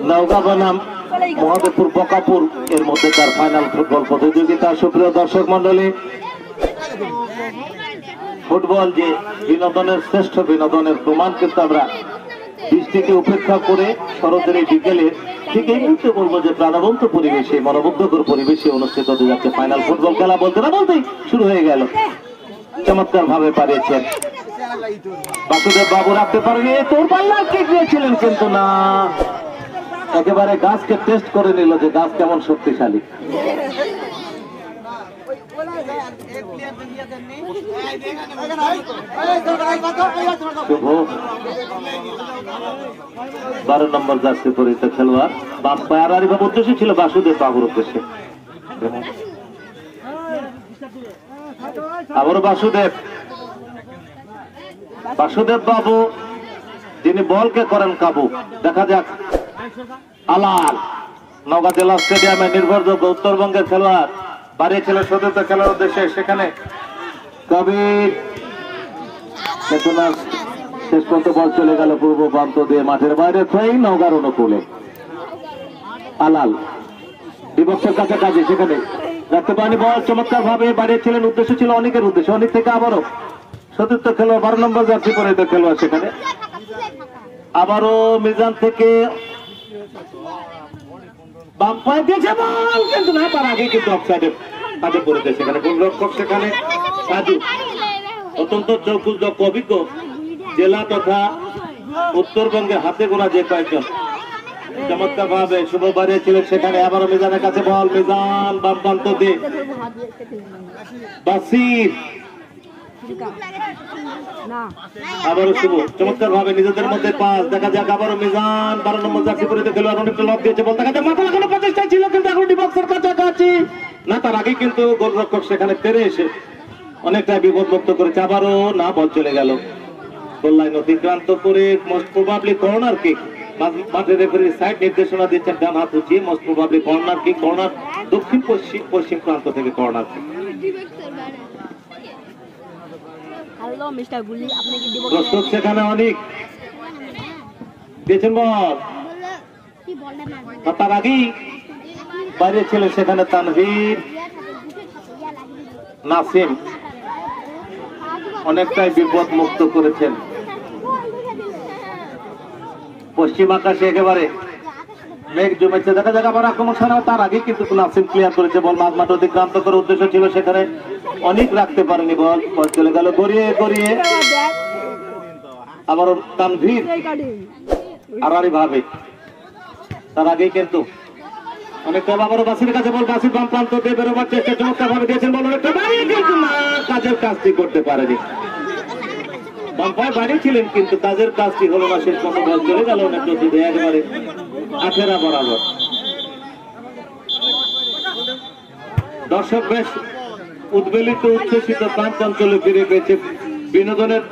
নওগাঁ বনাম মহাদেবপুর বকাপুর এর মধ্যে তার ফাইনাল ফুটবল প্রতিযোগিতা। সুপ্রিয় দর্শক মন্ডলী, ফুটবল যে বিনোদনের শ্রেষ্ঠ বিনোদনের প্রমাণ কিন্তু আমরা বৃষ্টিকে উপেক্ষা করে শরতের এই বিকেলে ঠিক এই মুহূর্তে বলবো যে প্রাণবন্ত পরিবেশে মনোমুগ্ধকর পরিবেশে অনুষ্ঠিত হতে যাচ্ছে ফাইনাল ফুটবল খেলা। বলতে না বলতেই শুরু হয়ে গেল। চমৎকার ভাবে পারিয়েছেন বাসুদেব বাবু, রাখতে পারেনি। তোর পাল্লা কিক দিয়েছিলেন কিন্তু না, একেবারে গাছকে টেস্ট করে নিল যে গাছ কেমন শক্তিশালী। শুভ 12 নম্বর জার্সি পরিহিত খেলোয়াড় বাম পায়ে আড়াআড়ি ভাবে উদ্দেশ্য ছিল বাসুদেব বাবুর উদ্দেশ্যে। আবারও বাসুদেব বাবু যিনি বলকে করেন কাবু। দেখা যাক আলাল নওগাঁ জেলা স্টেডিয়ামে নির্ভরযোগ্য উত্তরবঙ্গের খেলোয়াড় বাড়িয়েছিলেন সতীর্থ খেলার উদ্দেশ্যে। সেখানে কবির শেষ পর্যন্ত বল চলে গেল পূর্ব প্রান্ত দিয়ে মাঠের বাইরে থই নওগাঁর অনুকূলে। আলাল বিপক্ষের কাছাকাছি, সেখানে রাখতে পারেনি বল। চমৎকার ভাবে বাড়িয়েছিলেন, উদ্দেশ্য ছিল অনেকের উদ্দেশ্যে। অনেক থেকে আবারও সতীর্থ খেলোয়াড় 12 নম্বর জার্সি পরিহিত খেলোয়াড়। সেখানে আবারও মিজান থেকে বাম পায়ে দিয়েছে বল, কিন্তু না, তার আগে কিন্তু অফসাইডে কাজে পড়েছে। সেখানে গোলরক্ষক সেখানে সাজু অত্যন্ত চৌকুশ অভিজ্ঞ জেলা তথা উত্তরবঙ্গে হাতে গোনা যে কয়েকজন চমৎকার ভাবে শুভ বাড়িয়েছিলেন। সেখানে আবারও মিজানের কাছে বল, মিজান বাম প্রান্ত দিয়ে বাসির আবারও শুভ চমৎকার ভাবে নিজেদের মধ্যে পাস। দেখা যাক আবারও মিজান 12 নম্বর জার্সি পরিহিত খেলোয়াড় অনেকটা লক দিয়েছে বল। দেখা যাক মাথা লাগানো প্রচেষ্টা ছিল, কিন্তু এখন ডিবক্সের কাছাকাছি না, তার আগে কিন্তু গোলরক্ষক সেখানে ফিরে এসে অনেকটাই বিপদমুক্ত করেছে। আবারও না, বল চলে গেল গোল লাইন অতিক্রান্ত করে। Most probably corner kick. মাঠে রেফারি সাইড নির্দেশনা দিচ্ছেন ডান হাত উঁচিয়ে। Most probably corner kick, corner দক্ষিণ পশ্চিম প্রান্ত থেকে কর্নার কিক। প্রস্তুত সেখানে অনেক দিয়েছেন বল, তার আগেই বাইরে ছিল সেখানে তানভীর নাসিম অনেকটাই বিপদ মুক্ত করেছেন। পশ্চিম আকাশে একেবারে মেঘ জমেছে। দেখা যাক আবার আক্রমণ ছাড়া, তার আগে কিন্তু নাসিম ক্লিয়ার করেছে বল। মাঝ মাঠ অতিক্রান্ত করে উদ্দেশ্য ছিল সেখানে অনেক রাখতে পারেনি বল, বল চলে গেল গড়িয়ে গড়িয়ে। আবার তানভীর আড়াআড়ি ভাবে, তার আগে কিন্তু অনেকটা আবারও বাসির কাছে বল। বাসির বাম প্রান্ত দিয়ে বেরোবার চেষ্টা চমৎকার ভাবে দিয়েছেন বল, অনেকটা বাড়িয়ে কিন্তু না, কাজের কাজটি করতে পারেনি। বাম পায়ে বাড়িয়েছিলেন কিন্তু কাজের কাজটি হলো না। শেষ পর্যন্ত বল চলে গেল অনেকটা দূরে, একেবারে আখেরা বরাবর। দর্শক বেশ উদ্বেলিত উচ্ছ্বসিত প্রান্তঞ্চলে ফিরে পেয়েছে। বিনোদনের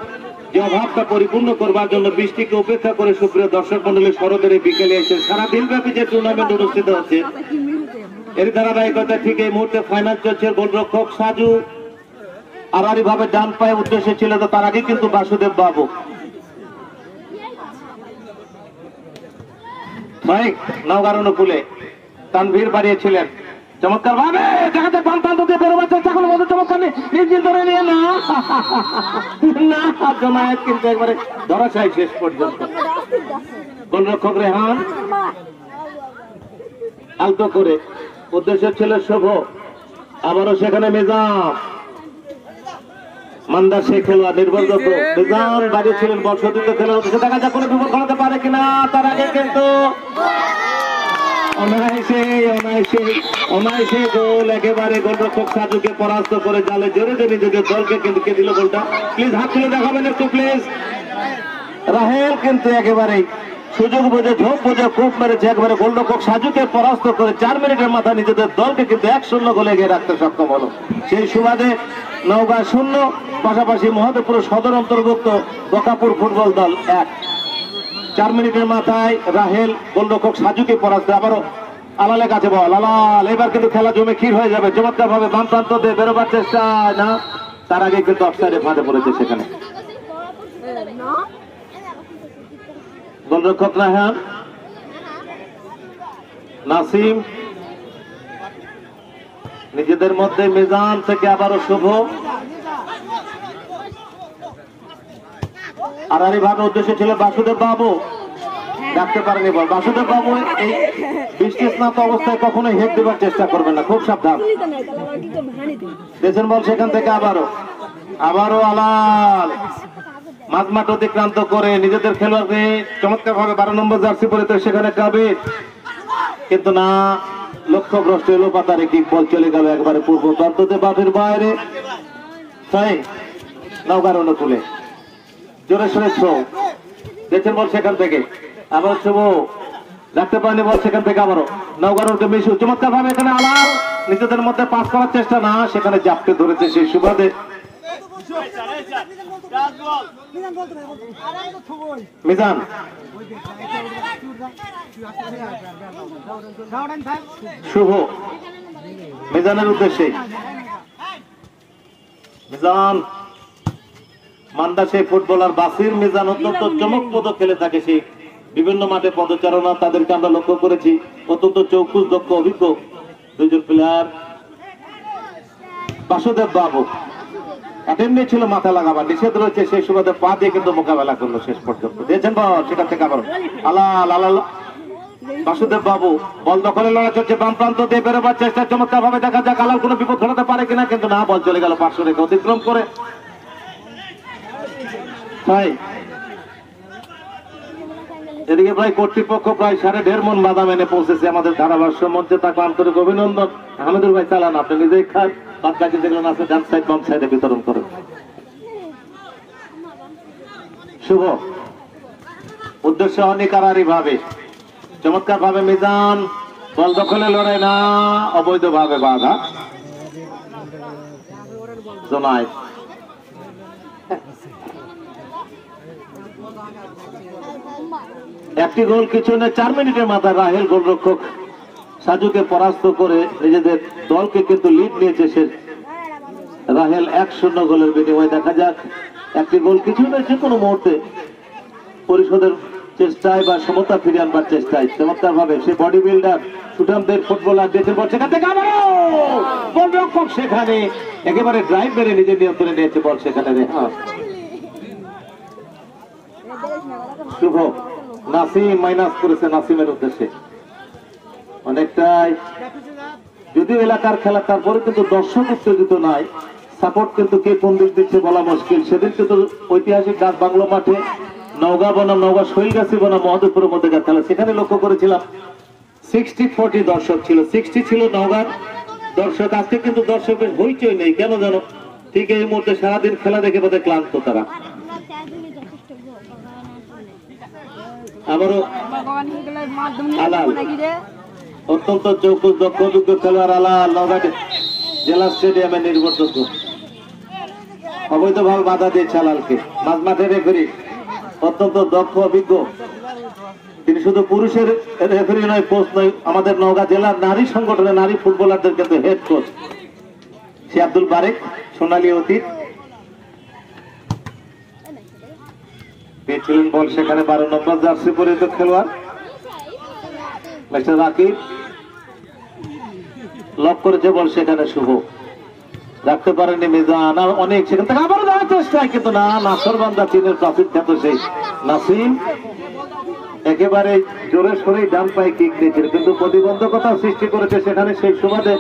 যে অভাবটা পরিপূর্ণ করবার জন্য বৃষ্টিকে উপেক্ষা করে সুপ্রিয় দর্শক মন্ডলী শরতের বিকেলে এসে সারা দিনব্যাপী যে টুর্নামেন্ট অনুষ্ঠিত হচ্ছে এর ধারাবাহিকতা ঠিক এই মুহূর্তে ফাইনাল চলছে। গোলরক্ষক সাজু আড়াআড়ি ভাবে ডান পায়ে উদ্দেশ্য ছিল, তো তার আগে কিন্তু বাসুদেব বাবু ভাই নওগাঁর অনুকূলে তানভীর বাড়িয়েছিলেন চমৎকার ভাবে। দেখাতে বাম প্রান্ত দিয়ে বেরোবার চেষ্টা করলো, চমৎকার নিয়ে ধরে নিয়ে না জমায়েত কিন্তু একবারে ধরাশায়ী শেষ পর্যন্ত। গোলরক্ষক রেহান আলতো করে উদ্দেশ্য ছিল শুভ। আবারও সেখানে মিজান মান্দার সেই খেলোয়াড় নির্ভরযোগ্য মিজান বাড়িয়েছিলেন বল। সতীর্থ খেলোয়াড় উদ্দেশ্যে দেখা যাক কোনো বিপদ ঘটাতে পারে কিনা, তার আগে কিন্তু অনায়াসে গোল। একেবারে গোলরক্ষক সাজুকে পরাস্ত করে জালে জোরে জোরে নিজেদের দলকে কিন্তু কে দিল গোলটা। প্লিজ হাত তুলে দেখাবেন একটু প্লিজ। রাহেল কিন্তু একেবারে সুযোগ বুঝে ঝোঁক বুঝে কূপ মেরেছে, একবারে গোলরক্ষক সাজুকে পরাস্ত করে 4 মিনিটের মাথায় নিজেদের দলকে কিন্তু 1-0 গোলে এগিয়ে রাখতে সক্ষম হলো। সেই সুবাদে নওগাঁ 0, পাশাপাশি মহাদেবপুর সদর অন্তর্ভুক্ত বকাপুর ফুটবল দল 1। 4 মিনিটের মাথায় রাহেল গোলরক্ষক সাজুকে পরাস্ত। আবারও আলালের কাছে বল, আলাল এবার কিন্তু খেলা জমে ক্ষীর হয়ে যাবে। চমৎকার ভাবে বাম প্রান্ত দিয়ে বেরোবার চেষ্টা না, তার আগে কিন্তু অফসাইডে ফাঁদে পড়েছে সেখানে গোলরক্ষক রাহান। নাসিম, নিজেদের মধ্যে মিজান থেকে আবারও শুভ, আড়াআড়ি ভাবে উদ্দেশ্য ছিল বাসুদেব বাবু, ডাকতে পারেনি বল। বাসুদেব বাবু এই বৃষ্টি স্নাত অবস্থায় কখনো হেড দেবার চেষ্টা করবেন না, খুব সাবধান। দেশের বল সেখান থেকে আবারও আলাল মাঝমাঠ অতিক্রান্ত করে নিজেদের খেলোয়াড়কে চমৎকার ভাবে 12 নম্বর জার্সি পরিতে সেখানে কাবির, কিন্তু না, লক্ষ্যভ্রষ্ট এলো পাতারে কিক, বল চলে গেল একবারে পূর্ব প্রান্ততে বাঁধের বাইরে। তাই নওগাঁর অনুকূলে জোরে সোরে ছো দেখছেন বল সেখান থেকে আবার শুভ রাখতে পারেনি বল সেখান থেকে আবারও নওগাঁর মিশু চমৎকার ভাবে এখানে আলাল নিজেদের মধ্যে পাস করার চেষ্টা, না, সেখানে জাপটে ধরেছে সেই সুবাদে মিজান। শুভ মিজানের উদ্দেশ্যে, মিজান মান্দা সেই ফুটবলার বাসির মিজান অত্যন্ত চমকপ্রদ খেলে থাকে, সেই বিভিন্ন মাঠে পদচারণা তাদেরকে আমরা লক্ষ্য করেছি, অত্যন্ত চৌকুশ দক্ষ অভিজ্ঞ দুইজন প্লেয়ার। বাসুদেব বাবু এমনি ছিল মাথা লাগাবার নিষেধ রয়েছে, সেই সুবাদে পা দিয়ে কিন্তু মোকাবেলা করলো শেষ পর্যন্ত। দিয়েছেন বল সেখান থেকে আবার আলাল আলাল বাসুদেব বাবু বল দখলে লড়াই চলছে, বাম প্রান্ত দিয়ে বেরোবার চেষ্টা, চমৎকার ভাবে দেখা যাক আলাল কোনো বিপদ ঘটাতে পারে কিনা, কিন্তু না, বল চলে গেল পার্শ্ব রেখে অতিক্রম করে। এদিকে প্রায় কর্তৃপক্ষ প্রায় 1.5 মণ বাদাম এনে পৌঁছেছে আমাদের ধারাভাষ্য মঞ্চে, তাকে আন্তরিক অভিনন্দন। আহমেদুর ভাই চালান, আপনি নিজেই খান, বাদ বাকি যেগুলো আছে ডান সাইড বাম সাইডে বিতরণ করেন। শুভ উদ্দেশ্য অনিকারারি ভাবে চমৎকার ভাবে মিজান বল দখলে লড়াই, না, অবৈধ ভাবে বাধা জোনায়েদ। একটি গোল কিছুনে 4 মিনিটের মাথায় রাহেল গোলরক্ষক সাজুকে পরাস্ত করে নিজেদের দলকে কিন্তু লিড নিয়েছে সে রাহেল 1-0 গোলের বিনিময়ে। দেখা যাক একটি গোল কিছু নয়, যে কোনো মুহূর্তে পরিশোধের চেষ্টায় বা সমতা ফিরিয়ে আনবার চেষ্টায় চমৎকার ভাবে সে বডি বিল্ডার সুঠামদের ফুটবলার দেখে বল সেখান থেকে গোলরক্ষক সেখানে একেবারে ড্রাইভ মেরে নিজের নিয়ন্ত্রণে নিয়েছে বল সেখানে। শুভ নাসিম মাইনাস করেছে নাসিমের উদ্দেশ্যে অনেকটাই, যদিও এলাকার খেলা, তারপরে কিন্তু দর্শক উত্তেজিত নাই, সাপোর্ট কিন্তু কে কোন দিক দিচ্ছে বলা মুশকিল। সেদিন কিন্তু ঐতিহাসিক ডাক বাংলো মাঠে নওগাঁ বনাম নওগাঁ শৈলগাছি বনাম মহদেবপুরের মধ্যে খেলা, সেখানে লক্ষ্য করেছিলাম 60-40 দর্শক ছিল, 60 ছিল নওগাঁর দর্শক। আজকে কিন্তু দর্শকের হইচই নেই, কেন জানো? ঠিক এই মুহূর্তে সারাদিন খেলা দেখে বোধহয় ক্লান্ত তারা। আবারও আলাল অত্যন্ত চৌকুশ দক্ষ অভিজ্ঞ খেলোয়াড় আলাল নওগাঁ জেলা স্টেডিয়ামে নির্ভরযোগ্য, অবৈধভাবে বাধা দিয়েছে আলালকে। মাঝ মাঠে রেফারি অত্যন্ত দক্ষ অভিজ্ঞ, তিনি শুধু পুরুষের রেফারি নয়, কোচ নয়, আমাদের নওগাঁ জেলার নারী সংগঠনের নারী ফুটবলারদের কিন্তু হেড কোচ সে আব্দুল বারেক সোনালী অতীত পেয়েছিলেন বল সেখানে 12 নম্বর জার্সি পরিহিত খেলোয়াড় মিস্টার রাকিব লক করেছে বল সেখানে শুভ রাখতে পারেনি মিজান, অনেক সেখান থেকে আবার যাওয়ার চেষ্টা, কিন্তু না, নাসরবান্দা চীনের প্রাচীন খ্যাত সেই নাসিম একেবারে জোরে সরেই ডান পায়ে কিক দিয়েছিল, কিন্তু প্রতিবন্ধকতা সৃষ্টি করেছে সেখানে সেই সুবাদে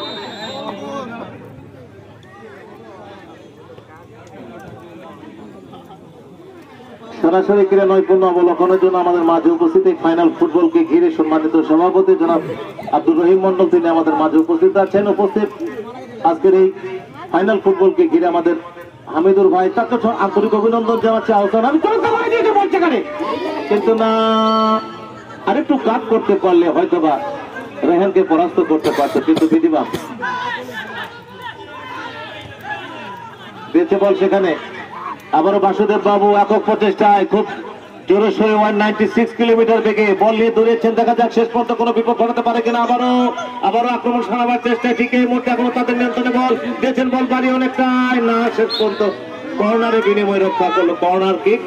সরাসরি ক্রীড়া নৈপুণ্য অবলোকনের জন্য আমাদের মাঝে উপস্থিত এই ফাইনাল ফুটবলকে ঘিরে সম্মানিত সভাপতি জনাব আব্দুর রহিম মন্ডল, তিনি আমাদের মাঝে উপস্থিত আছেন। উপস্থিত আজকের এই ফাইনাল ফুটবলকে ঘিরে আমাদের হামিদুর ভাই, তাকে আন্তরিক অভিনন্দন জানাচ্ছি। আহ্বান আমি সেখানে, কিন্তু না, আরেকটু কাজ করতে পারলে হয়তোবা রেহানকে পরাস্ত করতে পারতো, কিন্তু বিধিবাদ দিয়েছে বল সেখানে। আবারও বাসুদেব বাবু একক প্রচেষ্টায় খুব জোরে সরে 196 কিলোমিটার বেগে বল নিয়ে দৌড়িয়েছেন, দেখা যাক শেষ পর্যন্ত কোনো বিপদ ঘটাতে পারে কিনা। আবারও আক্রমণ সারাবার চেষ্টায় ঠিক এই মুহূর্তে এখনো তাদের নিয়ন্ত্রণে বল দিয়েছেন, বল বাড়ি অনেকটাই, না, শেষ পর্যন্ত কর্নারের বিনিময় রক্ষা করলো, কর্নার কিক।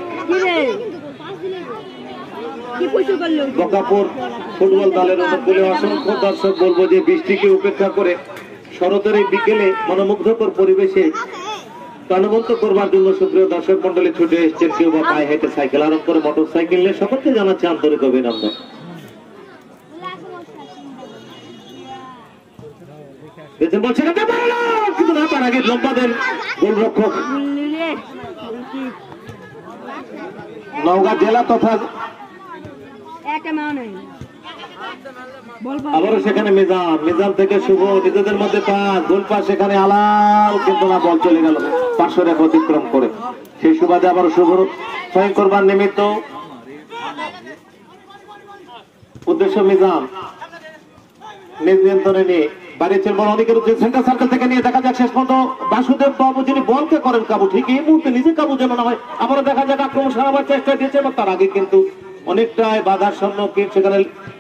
বকাপুর ফুটবল দলের অনুকূলে অসংখ্য দর্শক বলবো যে বৃষ্টিকে উপেক্ষা করে শরতের এই বিকেলে মনোমুগ্ধকর পরিবেশে প্রাণবন্ত করবার জন্য সুপ্রিয় দর্শক মন্ডলী ছুটে এসেছেন, কেউ বা পায়ে হেঁটে সাইকেল আরম্ভ করে মোটর সাইকেল নিয়ে সকলকে জানাচ্ছে আন্তরিক অভিনন্দন। কিন্তু না, তার আগে লম্বা দেন গোলরক্ষক নওগাঁ জেলা তথা আবারও সেখানে মিজান থেকে শুভ নিজেদের মধ্যে পাস, গোল পাস সেখানে আলাল, কিন্তু না, বল চলে গেল পাঁচশো রেখা অতিক্রম করে। সেই সুবাদে আবারও শুভ সহিং করবার নিমিত্ত উদ্দেশ্য মিজান নিজ নিয়ন্ত্রণে নিয়ে বাড়িয়েছেন বল অনেকের উদ্দেশ্যে সেন্টার সার্কেল থেকে নিয়ে দেখা যাক শেষ পর্যন্ত বাসুদেব বাবু যিনি বলকে করেন কাবু, ঠিক এই মুহূর্তে নিজে কাবু যেন না হয়। আবারও দেখা যাক আক্রমণ সারাবার চেষ্টা দিয়েছে এবং তার আগে কিন্তু অনেকটাই বাধার সম্মুখীন সেখানে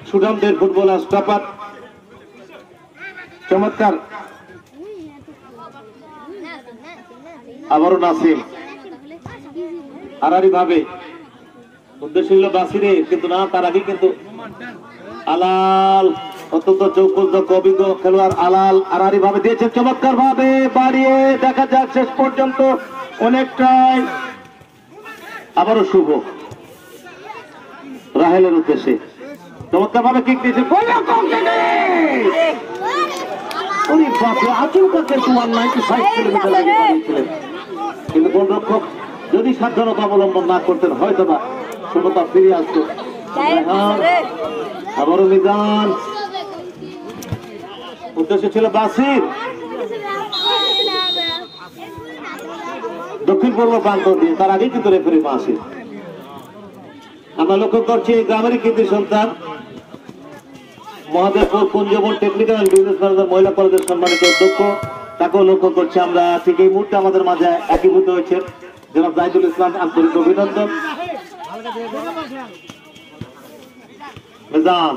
সুদামদের ফুটবলার স্টপার চমৎকার। আবারও নাসিম আড়াআড়ি ভাবে উদ্দেশ্য ছিল বাসিরে, কিন্তু না, তার আগে কিন্তু আলাল অত্যন্ত চৌকুলদক্ষ অভিজ্ঞ খেলোয়াড় আলাল আড়াআড়ি ভাবে দিয়েছেন চমৎকার ভাবে বাড়িয়ে, দেখা যাক শেষ পর্যন্ত অনেকটাই। আবারও শুভ রাহেলের উদ্দেশ্যে চমৎকার ভাবে কিক দিয়েছে, কিন্তু গোলরক্ষক যদি সাবধানতা অবলম্বন না করতেন হয়তো বা সমতা ফিরে আসতো। আবারও মিজান উদ্দেশ্য ছিল বাসির, দক্ষিণ পূর্ব প্রান্ত দিয়ে, তার আগে কিন্তু রেফারি বাসির। আমরা লক্ষ্য করছি গ্রামেরই কিন্তু সন্তান Mahadevpur Kunjaban technical and business manager মহিলা কলেজের সম্মানিত অধ্যক্ষ, তাকেও লক্ষ্য করছি আমরা। ঠিক এই মুহূর্তে আমাদের মাঝে একীভূত হয়েছেন জনাব জাহিদুল ইসলাম, আন্তরিক অভিনন্দন। মিজান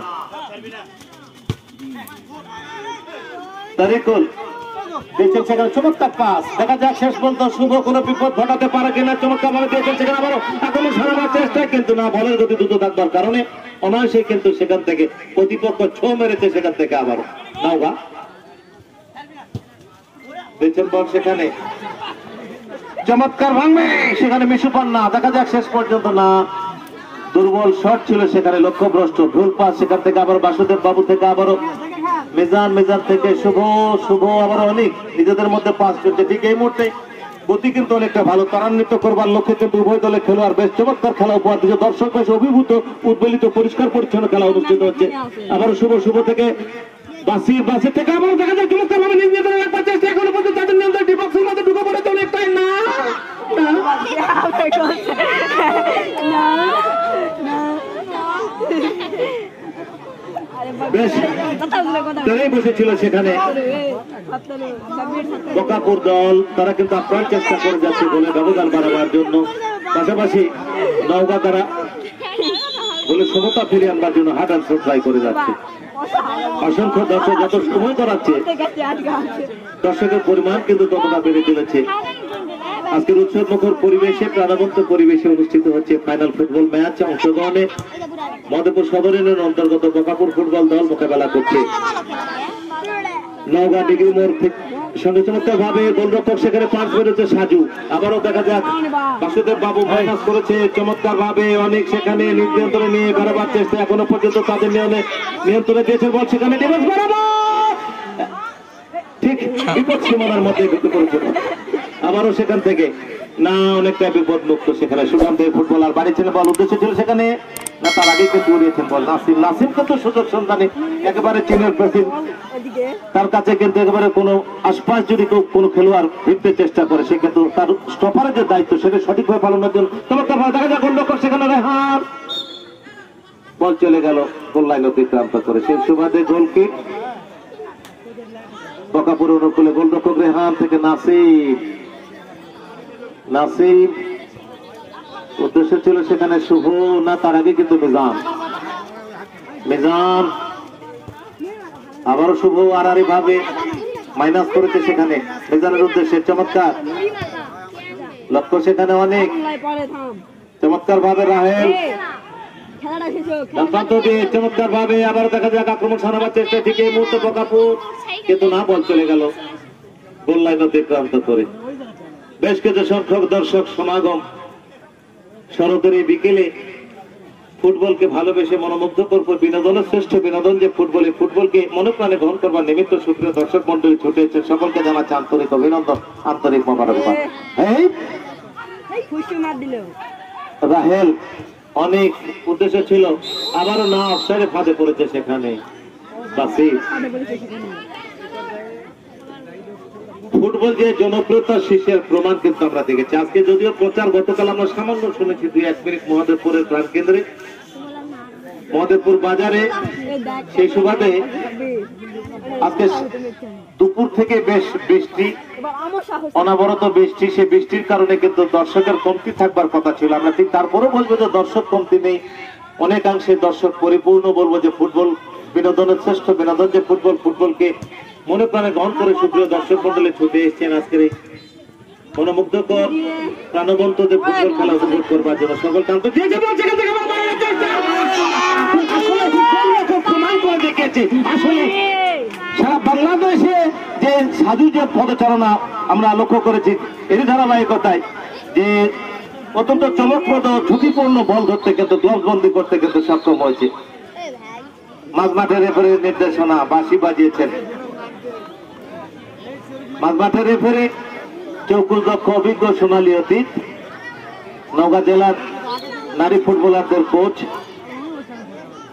তারিকুল দিয়েছেন সেখানে চমৎকার পাস, দেখা যাক শেষ পর্যন্ত শুভ কোনো বিপদ ঘটাতে পারে কিনা। চমৎকার ভাবে দিয়েছেন সেখানে আবারও আক্রমণ সারাবার চেষ্টা, কিন্তু না, বলের গতি দ্রুত থাকবার কারণে অনায়াসে কিন্তু সেখান থেকে প্রতিপক্ষ ছো মেরেছে সেখান থেকে। আবারও নওগা দিয়েছেন বল সেখানে চমৎকার ভাঙবে, সেখানে মিশু পান্না, দেখা যাক শেষ পর্যন্ত না, দুর্বল শট ছিল সেখানে লক্ষ্যভ্রষ্ট, ভুল পাস সেখান থেকে আবার বাসুদেব বাবু থেকে আবারও মিজান থেকে শুভ আবারও অনেক নিজেদের মধ্যে পাস করছে। ঠিক এই মুহূর্তে গতি কিন্তু অনেকটা ভালো, ত্বরান্বিত করবার লক্ষ্যে কিন্তু উভয় দলের খেলোয়াড় বেশ চমৎকার খেলা উপহার দিচ্ছে। দর্শক বেশ অভিভূত, উদ্বেলিত, পরিষ্কার পরিচ্ছন্ন খেলা অনুষ্ঠিত হচ্ছে। আবারও শুভ থেকে বাসি থেকে আবারও দেখা যায় চমৎকার ভাবে নিজ নিয়ন্ত্রণে রাখবার চেষ্টা, এখনো পর্যন্ত তাদের নিয়ন্ত্রণ ডিবক্সের মধ্যে ঢুকে পড়েছে অনেকটাই। না বসেছিল সেখানে বকাপুর দল, তারা কিন্তু আপ্রাণ চেষ্টা করে যাচ্ছে বলে ব্যবধান বাড়াবার জন্য, পাশাপাশি নওগাঁ তারা বলে সমতা ফিরে আনবার জন্য হার্ড অ্যান্ড ট্রাই করে যাচ্ছে। অসংখ্য দর্শক যত সময় করাচ্ছে দর্শকের পরিমাণ কিন্তু ততটা বেড়ে চলেছে। আজকের উৎসব মুখর পরিবেশে, প্রাণবন্ত পরিবেশে অনুষ্ঠিত হচ্ছে ফাইনাল ফুটবল ম্যাচ। অংশগ্রহণে মধুপুর সদর ইউনিয়নের অন্তর্গত বকাপুর ফুটবল দল মোকাবেলা করছে নওগাঁ ডিগ্রি মোড় থেকে। সঙ্গে চমৎকার ভাবে গোলরক্ষক সেখানে পাস বেরোচ্ছে সাজু, আবারও দেখা যাক বাসুদেব বাবু মাইনাস করেছে চমৎকার ভাবে অনেক, সেখানে নিয়ন্ত্রণে নিয়ে বেরোবার চেষ্টা, এখনো পর্যন্ত তাদের নিয়ন্ত্রণে দিয়েছে বল সেখানে ডিফেন্স বরাবর, ঠিক বিপদ সীমানার মধ্যে ঢুকে পড়েছিল। আবারও সেখান থেকে না, অনেকটা বিপদ মুক্ত সেখানে সুকান্তের ফুটবলার বাড়িয়েছেন বল, উদ্দেশ্য ছিল সেখানে না, তার আগে কিন্তু উড়িয়েছেন বল নাসিম কিন্তু সুযোগ সন্ধানে একেবারে চীনের প্রেসিডেন্ট, তার কাছে কিন্তু একেবারে কোনো আশপাশ যদি কোনো খেলোয়াড় ফিরতে চেষ্টা করে সে কিন্তু তার স্টপারের যে দায়িত্ব সেটা সঠিকভাবে পালনের জন্য চমৎকার ভাবে দেখা যায় গোলরক্ষক সেখানে রেহান, বল চলে গেল গোল লাইন অতিক্রান্ত করে। সেই সুবাদে গোল কিক বকাপুর অনুকূলে, গোলরক্ষক রেহান থেকে নাসিম উদ্দেশ্য ছিল সেখানে শুভ, না, তার আগে কিন্তু মিজান আবারও শুভ আড়াআড়ি ভাবে মাইনাস করেছে সেখানে মিজানের উদ্দেশ্যে। চমৎকার লক্ষ্য সেখানে অনেক চমৎকার ভাবে রাহেল প্রান্ত দিয়ে চমৎকার ভাবে আবার দেখা যাক আক্রমণ সারাবার চেষ্টা, ঠিক এই মুহূর্তে বকাপুর কিন্তু না, বল চলে গেল গোল লাইন অতিক্রান্ত করে। বেশ কিছু সংখ্যক দর্শক সমাগম শরতের এই বিকেলে ফুটবলকে ভালোবেসে মনোমুগ্ধ করবো, বিনোদনের শ্রেষ্ঠ বিনোদন যে ফুটবল, এই ফুটবলকে মনে প্রাণে গ্রহণ করবার নিমিত্ত সুপ্রিয় দর্শক মন্ডলী ছুটে এসেছে, সকলকে জানাচ্ছে আন্তরিক অভিনন্দন, আন্তরিক মোবারকবাদ। রাহেল অনেক উদ্দেশ্য ছিল, আবারও না অফসাইডে ফাঁদে পড়েছে সেখানে। ফুটবল যে জনপ্রিয়তার শীর্ষের প্রমাণ কিন্তু আমরা দেখেছি আজকে, যদিও প্রচার গতকাল আমরা সামান্য শুনেছি 2-1 মিনিট মহাদেবপুরের প্রাণ কেন্দ্রে মহাদেবপুর বাজারে, সেই সুবাদে আজকে দুপুর থেকে বেশ বৃষ্টি, অনবরত বৃষ্টি, সেই বৃষ্টির কারণে কিন্তু দর্শকের কমতি থাকবার কথা ছিল। আমরা ঠিক তারপরেও বলবো যে দর্শক কমতি নেই, অনেকাংশে দর্শক পরিপূর্ণ। বলবো যে ফুটবল বিনোদনের শ্রেষ্ঠ বিনোদন যে ফুটবল, ফুটবলকে মনে প্রাণে গ্রহণ করে সুপ্রিয় দর্শক মন্ডলী ছুটে এসেছেন আজকের এই মনোমুগ্ধকর প্রাণবন্ত যে ফুটবল খেলা উপভোগ করবার জন্য। সকল কান্ত প্রমাণ করে দেখেছে আসলে সারা বাংলাদেশে যে সাধু যে পদচারণা আমরা লক্ষ্য করেছি, এরই ধারাবাহিকতায় যে অত্যন্ত চমকপ্রদ ঝুঁকিপূর্ণ বল ধরতে কিন্তু গ্লভবন্দি করতে কিন্তু সক্ষম হয়েছে। মাঝমাঠের রেফারির নির্দেশনা বাঁশি বাজিয়েছেন মাঝমাঠের রেফারি চৌকুল দক্ষ অভিজ্ঞ সোনালী অতীত, নওগাঁ জেলার নারী ফুটবলারদের কোচ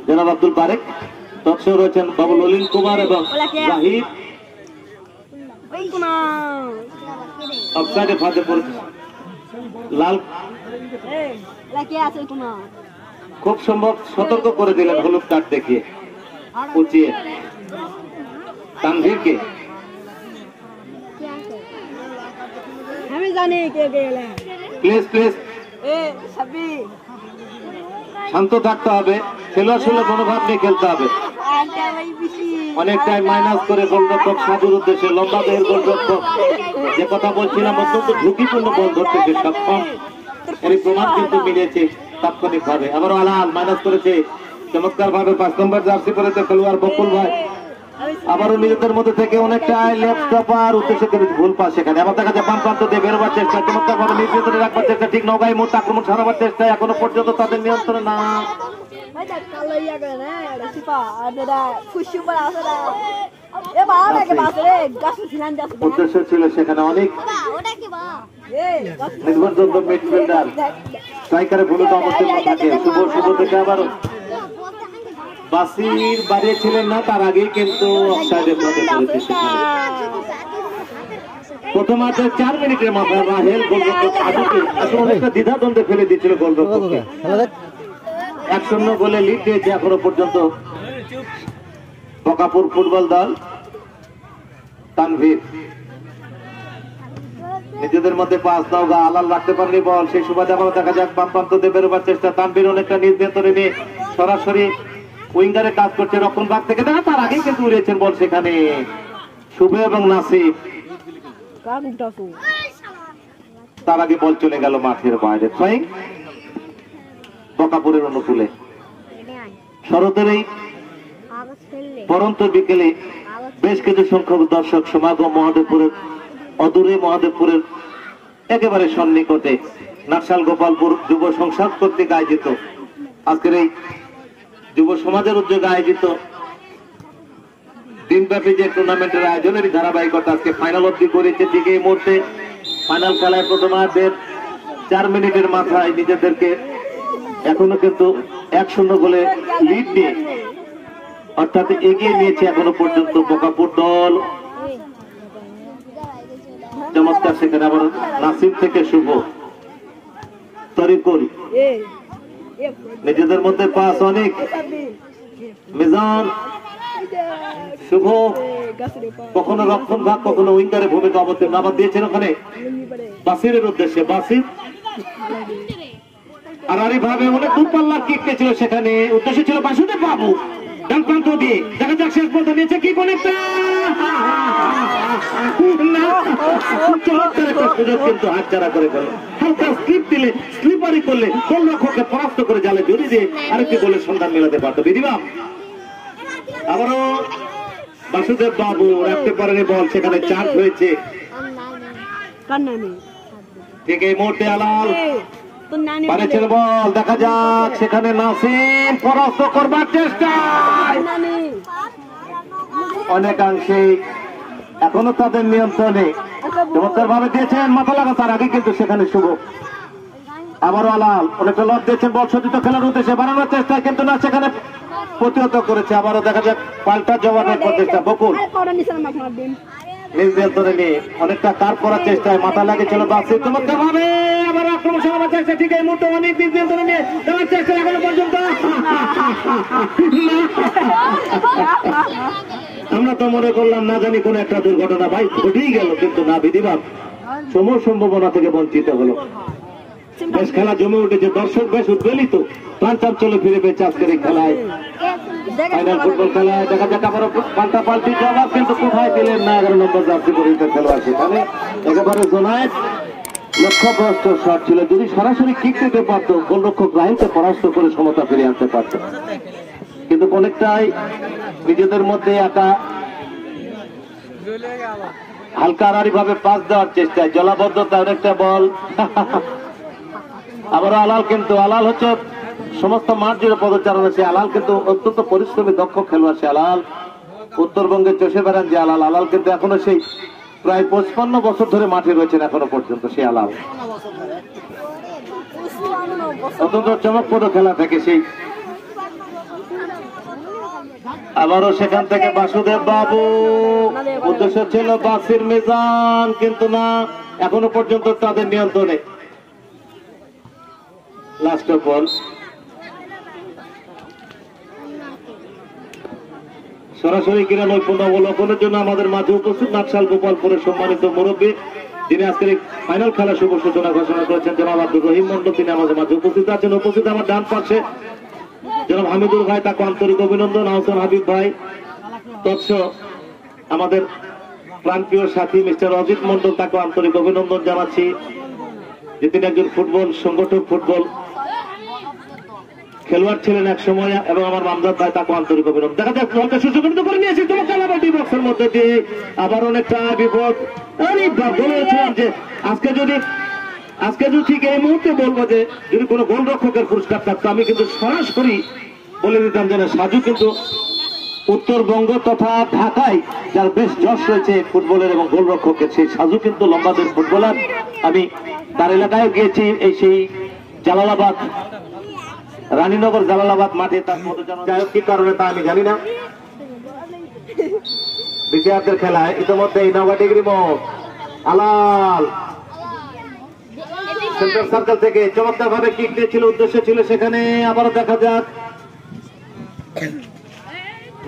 জনাব আব্দুল বারেক, দর্শক রয়েছেন বাবু ললিন কুমার এবং জাহিদ। অফসাইডে ফাঁদে পড়েছে লাল, খুব সম্ভব সতর্ক করে দিলেন হলুদ কার্ড দেখিয়ে উঁচিয়ে তানভীরকে। আমি জানি কে গেলে, প্লিজ প্লিজ শান্ত থাকতে হবে, খেলোয়াড় সুলভ মনোভাব নিয়ে খেলতে হবে। অনেকটাই মাইনাস করে গোলরক্ষক সাধুর উদ্দেশ্যে, লম্বা দেহের গোলরক্ষক যে কথা বলছিলাম, অত্যন্ত ঝুঁকিপূর্ণ বল ধরতে সক্ষম, এর প্রমাণ কিন্তু মিলেছে তাৎক্ষণিক ভাবে। আবারও আলাল মাইনাস করেছে চমৎকার ভাবে 5 নম্বর জার্সি পরেছে খেলোয়াড় বকুল ভাই, আবারও নিজেদের মধ্যে থেকে অনেকটা লেফট স্টপার উদ্দেশ্য করে ভুল পাস সেখানে। আবার দেখা যায় বাম প্রান্ত দিয়ে বেরোবার চেষ্টা, চমৎকার ভাবে নিয়ন্ত্রণে রাখবার চেষ্টা, ঠিক নওগাঁয় মুহূর্তে আক্রমণ সারাবার চেষ্টা, এখনো পর্যন্ত তাদের নিয়ন্ত্রণে না। উদ্দেশ্য ছিল সেখানে অনেক নির্ভরযোগ্য মিডফিল্ডার স্ট্রাইকারের ভূমিকা অবতীর্ণ থাকে। শুভ শুভ থেকে আবারও বাসির বাড়িয়েছিলেন না, তার আগেই কিন্তু অফসাইডে ফাঁদে পড়েছে। প্রথমার্ধে 4 মিনিটের মাথায় রাহেল গোলরক্ষক সাধুকে আসলে অনেকটা দ্বিধাদ্বন্দ্বে ফেলে দিয়েছিল গোলরক্ষককে। 1-0 গোলে লিড দিয়েছে এখনো পর্যন্ত বকাপুর ফুটবল দল। তানভীর নিজেদের মধ্যে পাস দাও গা আলাল রাখতে পারেনি বল, সেই সুবাদে আবার দেখা যাক বাম প্রান্ত দিয়ে বেরোবার চেষ্টা। তানভীর অনেকটা নিজ নিয়ন্ত্রণে নিয়ে সরাসরি উইঙ্গারে কাজ করছে রক্ষণ ভাগ থেকে, দেখা তার আগেই কিন্তু উড়িয়েছেন বল সেখানে শুভ এবং নাসিব, তার আগে বল চলে গেল মাঠের বাইরে। বকাপুরের অনুকূলে শরতের এই পরন্ত বিকেলে বেশ কিছু সংখ্যক দর্শক সমাগম মহাদেবপুরের অদূরে, মহাদেবপুরের একেবারে সন্নিকটে নাকশাল গোপালপুর যুব সংসদ কর্তৃক আয়োজিত আজকের এই যুব সমাজের উদ্যোগে আয়োজিত দিনব্যাপী যে টুর্নামেন্টের আয়োজনের ধারাবাহিকতা আজকে ফাইনাল অবধি করেছে। ঠিক এই মুহূর্তে ফাইনাল খেলায় প্রথমার্ধের 4 মিনিটের মাথায় নিজেদেরকে এখনো কিন্তু 1-0 গোলে লিড নিয়ে অর্থাৎ এগিয়ে নিয়েছে এখনো পর্যন্ত বকাপুর দল। চমৎকার সেখানে আবার নাসিব থেকে শুভ, তরিকুল নিজেদের মধ্যে পাস অনেক, মিজান শুভ কখনো রক্ষণ ভাগ কখনো উইঙ্গারের ভূমিকা অবতীর্ণ। আবার দিয়েছেন ওখানে বাসিরের উদ্দেশ্যে, বাসির আর ভাবে অনেক দূরপাল্লার কিক ছিল সেখানে, উদ্দেশ্য ছিল বাসুদেব বাবু ডান প্রান্ত দিয়ে, দেখা যাক শেষ পর্যন্ত নিয়েছে কি কোন একটা সুযোগ কিন্তু হাতছাড়া করে ফেল। হালকা স্লিপ দিলে স্লিপারি করলে গোলরক্ষককে পরাস্ত করে জালে জড়িয়ে দিয়ে আরেকটি গোলের সন্ধান মেলাতে পারতো বিধিবাম। আবারও বাসুদেব বাবু রাখতে পারেনি বল, সেখানে চার্জ হয়েছে। কান্না নেই ঠিক এই মুহূর্তে আলাল তোর নানি পারেছেন বল, দেখা যাক সেখানে নাসিম পরাস্ত করবার চেষ্টা, নানি অনেকাংশে এখনো তাদের নিয়ন্ত্রণে চমৎকার ভাবে দিয়েছেন, মাথা লাগা তার আগে কিন্তু সেখানে শুভ। আবারও আলাল অনেকটা লব দিয়েছেন বল সজ্জিত খেলার উদ্দেশ্যে বাড়ানোর চেষ্টা, কিন্তু না সেখানে প্রতিহত করেছে। আবারও দেখা যাক পাল্টা জবাবের প্রচেষ্টা, বকুল নিজ নিয়ন্ত্রণে নিয়ে অনেকটা কার করার চেষ্টায় মাথা লাগেছিল বাসি, চমৎকার ভাবে আবার আক্রমণ চালাবার চেষ্টা। ঠিক এই মুহূর্তে অনেক নিজ নিয়ন্ত্রণে নিয়ে দেওয়ার চেষ্টা এখনো পর্যন্ত। আমরা তো মনে করলাম না জানি কোন একটা দুর্ঘটনা ভাই ঘটেই গেল, কিন্তু না বিধিবাদ সময় সম্ভাবনা থেকে বঞ্চিত হলো। বেশ খেলা জমে উঠেছে, দর্শক বেশ উদ্বেলিত, প্রাণ চাঞ্চল্য ফিরে পেয়েছে আজকের এই খেলায়, ফাইনাল ফুটবল খেলায়। দেখা যাক আবার পাল্টা পাল্টি জবাব, কিন্তু কোথায় দিলেন না 11 নম্বর জার্সি পরিহিত খেলোয়াড়, সেখানে একেবারে জোনায়েত লক্ষ্যভ্রষ্ট শট ছিল। যদি সরাসরি কিক দিতে পারতো গোলরক্ষক রাহিলকে পরাস্ত করে সমতা ফিরিয়ে আনতে পারত, কিন্তু অনেকটাই নিজেদের মধ্যে একা হালকা আড়াআড়ি ভাবে পাস দেওয়ার চেষ্টায় জলাবদ্ধতা অনেকটা বল। আবার আলাল, কিন্তু আলাল হচ্ছে সমস্ত মাঠ জুড়ে পদচারণা, সে আলাল কিন্তু অত্যন্ত পরিশ্রমী দক্ষ খেলোয়াড়। সে আলাল উত্তরবঙ্গে চষে বেড়ান যে আলাল, আলাল কিন্তু এখনো সেই প্রায় 55 বছর ধরে মাঠে রয়েছেন এখনো পর্যন্ত সে আলাল। অত্যন্ত চমকপ্রদ খেলা থেকে সেই। আবারও সেখান থেকে বাসুদেব বাবু, উদ্দেশ্য ছিল বাসির মিজান, কিন্তু না এখনো পর্যন্ত তাদের নিয়ন্ত্রণে। লাস্ট বল সরাসরি ক্রীড়া নৈপুণ্য অবলোকনের জন্য আমাদের মাঝে উপস্থিত নাকশাল গোপালপুরের সম্মানিত মুরব্বী, যিনি আজকের ফাইনাল খেলা শুভ সূচনা ঘোষণা করেছেন, জনাব আব্দুর রহিম মন্ডল, তিনি আমাদের মাঝে উপস্থিত আছেন। উপস্থিত আমার ডান পাশে জনাব হামিদুল ভাই, তাকে আন্তরিক অভিনন্দন। আহসান হাবিব ভাই, তৎস আমাদের প্রাণপ্রিয় সাথী মিস্টার অজিত মন্ডল, তাকে আন্তরিক অভিনন্দন জানাচ্ছি, যে তিনি একজন ফুটবল সংগঠক, ফুটবল খেলোয়াড় ছিলেন এক সময়। এবং আমার মামদাদ ভাই, তাকে আন্তরিক অভিনন্দন। দেখা যাক দলকে সুযোগ করে নিয়েছি চমৎকার ডি বক্সের মধ্যে দিয়ে আবার অনেকটা বিপদ। বলেছিলাম যে আজকে যদি ঠিক এই মুহূর্তে বলবো যে যদি কোনো গোলরক্ষকের পুরস্কার থাকতো, আমি কিন্তু সরাসরি বলে দিতাম যে সাজু কিন্তু উত্তরবঙ্গ তথা ঢাকায় যার বেশ যশ রয়েছে ফুটবলের এবং গোলরক্ষকের, সেই সাজু কিন্তু লম্বাদের ফুটবলার। আমি তার এলাকায় গিয়েছি, এই সেই জালালাবাদ, রানীনগর জালালাবাদ মাঠে তার মতো যাই হোক কি কারণে তা আমি জানি না। বিজয়াদের খেলায় ইতিমধ্যে নওগাঁডিগরি মোড় আলাল সেন্ট্রাল সার্কেল থেকে চমৎকার ভাবে কিক দিয়েছিল, উদ্দেশ্য ছিল সেখানে। আবারও দেখা যাক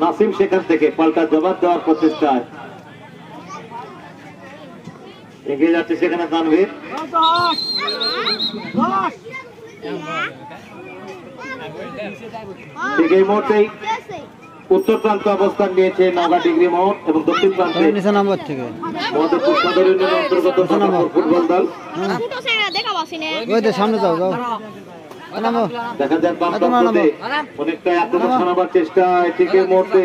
নাসিম সেখান থেকে পাল্টা জবাব দেওয়ার প্রচেষ্টায় এগিয়ে যাচ্ছে সেখানে তানভীর। ঠিক এই মুহূর্তেই উত্তর প্রান্ত অবস্থান নিয়েছে নওগাঁডিগরি মোড় এবং দক্ষিণ প্রান্তে মধুপুর সদর ইউনিয়নের অন্তর্গত ফুটবল দল। সামনে যাও যাও দেখা যাক বাম প্রান্তে অনেকটাই আক্রমণ শোনাবার চেষ্টা। ঠিক এই মুহূর্তে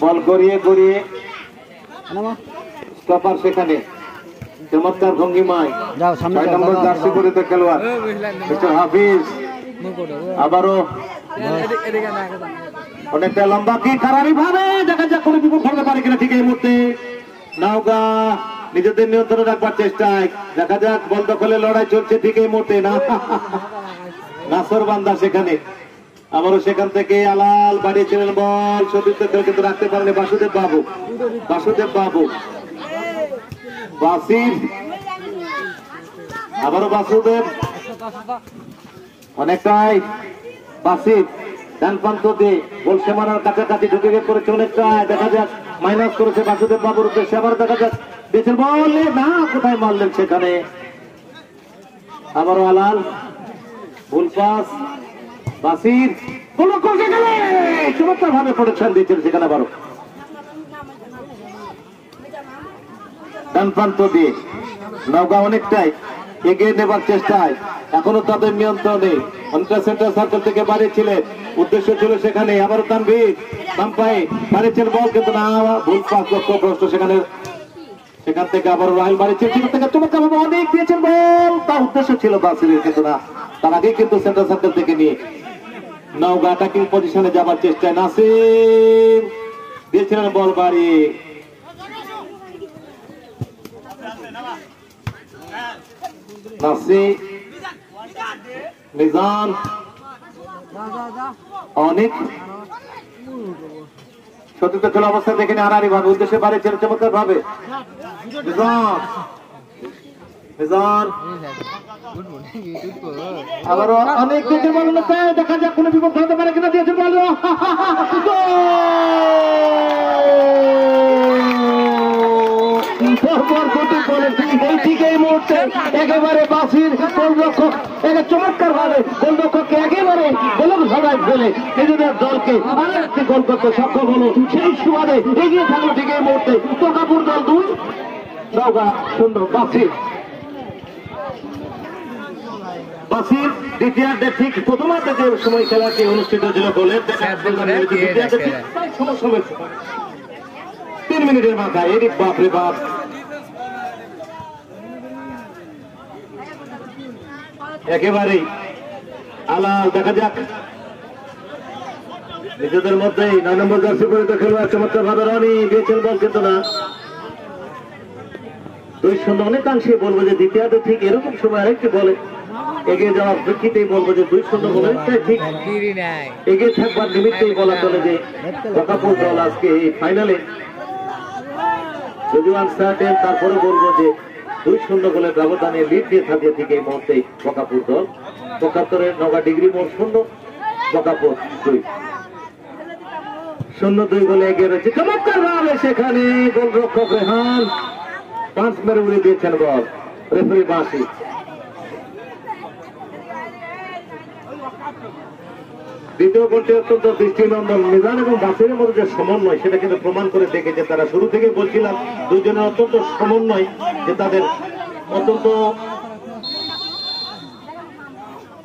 বল গড়িয়ে গড়িয়ে স্টপার সেখানে চমৎকার ভঙ্গিমায় 6 নম্বর জার্সি পরিহিত খেলোয়াড় মিস্টার হাফিজ। আবারও অনেকটা লম্বা কি কারারি ভাবে, দেখা যাক কোনো বিপদ ঘটতে পারে কিনা। ঠিক এই মুহূর্তে নওগাঁ নিজেদের নিয়ন্ত্রণে রাখবার চেষ্টায়, দেখা যাক বল দখলে লড়াই চলছে। ঠিক এই মুহূর্তে নাসর বান্দা সেখানে, আবারও সেখান থেকে আলাল বাড়িয়েছিলেন বল, সতীর্থ কিন্তু রাখতে পারেনি বাসুদেব বাবু। বাসির, আবারও বাসুদেব, অনেকটাই বাসির ডান প্রান্ত দিয়ে গোল সীমানার কাছাকাছি ঢুকে করেছে, অনেকটাই দেখা যাক মাইনাস করেছে বাসুদেব বাবুর উদ্দেশ্যে। আবার দেখা যাক দিয়েছেন বল, না কোথায় মারলেন সেখানে। আবারও আলাল, ফুল পাস, বাসির চমৎকার ভাবে প্রোটেকশন দিয়েছেন সেখানে। আবারও ডান প্রান্ত দিয়ে নওগাঁ অনেকটাই এগিয়ে নেবার চেষ্টায়, এখনো তাদের নিয়ন্ত্রণে। অনেকটা সেন্টার সার্কেল থেকে বাড়িয়েছিলেন, উদ্দেশ্য ছিল সেখানে আবারও তানভীর বাম পায়ে বাড়িয়েছেন বল, কিন্তু না, ভুল পাস লক্ষ্যভ্রষ্ট। সেখান থেকে আবার রাহেল বাড়িয়েছেন, সেখান থেকে চমৎকার অনেক দিয়েছেন বল, তার উদ্দেশ্য ছিল বাসিরের, কিন্তু না, তার আগেই কিন্তু সেন্টার সার্কেল থেকে নিয়ে নওগাঁ অ্যাটাকিং পজিশনে যাবার চেষ্টায় নাসির দিয়েছিলেন বল বাড়িয়ে। নাসির, মিজান, অনেক সতীর্থ খেলা অবস্থা দেখে হারারি ভাবে উদ্দেশ্যে বাড়িয়েছেন চমৎকার ভাবে মিজান। মিজান আবারও অনেক দিকে বল, দেখা যাক কোনো বিপদ হতে পারে কিনা, দিয়েছেন বল, একেবারে বাসির গোলরক্ষক চমৎকার ভাবে গোলরক্ষককে একেবারে গোলক ধরায় ফেলে নিজেদের দলকে আরো একটি গোল করতে সক্ষম হলো। সেই সুবাদে এগিয়ে থাকলো ঠিক এই মুহূর্তে তোকাপুর দল 2, নওগাঁ 0। বাসির দ্বিতীয়ার্ধে ঠিক প্রথমার্ধে যে সময় খেলাটি অনুষ্ঠিত ছিল গোলের 3 মিনিটের মাথায় এরই বাপরে বাপ একেবারেই আলাল। দেখা যাক নিজেদের মধ্যেই 9 নম্বর জার্সি পরিত খেলোয়াড় চমৎকার ভাবে রনি দিয়েছেন বল, কিন্তু না, 2-0। অনেকাংশে বলবো যে দ্বিতীয়ার্ধে ঠিক এরকম সময় আরেকটি বলে এগিয়ে যাওয়ার প্রেক্ষিতেই বলবো যে 2-0 বলে ঠিক এগিয়ে থাকবার নিমিত্তেই বলা চলে যে বকাপুর দল আজকে এই ফাইনালে যদিও আনসার্টেন, তারপরে বলবো যে 2-0 গোলের ব্যবধানে লিড দিয়ে থাকে ঠিক এই মুহূর্তে বকাপুর দল। 75 নওগাঁ ডিগ্রি মোড় 0, বকাপুর 2 গোলে এগিয়ে রয়েছে চমৎকার ভাবে। সেখানে গোলরক্ষক রেহান পাঁচ মেরে উড়িয়ে দিয়েছেন বল, রেফারি বাঁশি। দ্বিতীয় গোলটি অত্যন্ত দৃষ্টিনন্দন, মিজান এবং বাসিরের মধ্যে যে সমন্বয় সেটা কিন্তু প্রমাণ করে দেখেছে তারা। শুরু থেকে বলছিলাম দুইজনের অত্যন্ত সমন্বয়, যে তাদের অত্যন্ত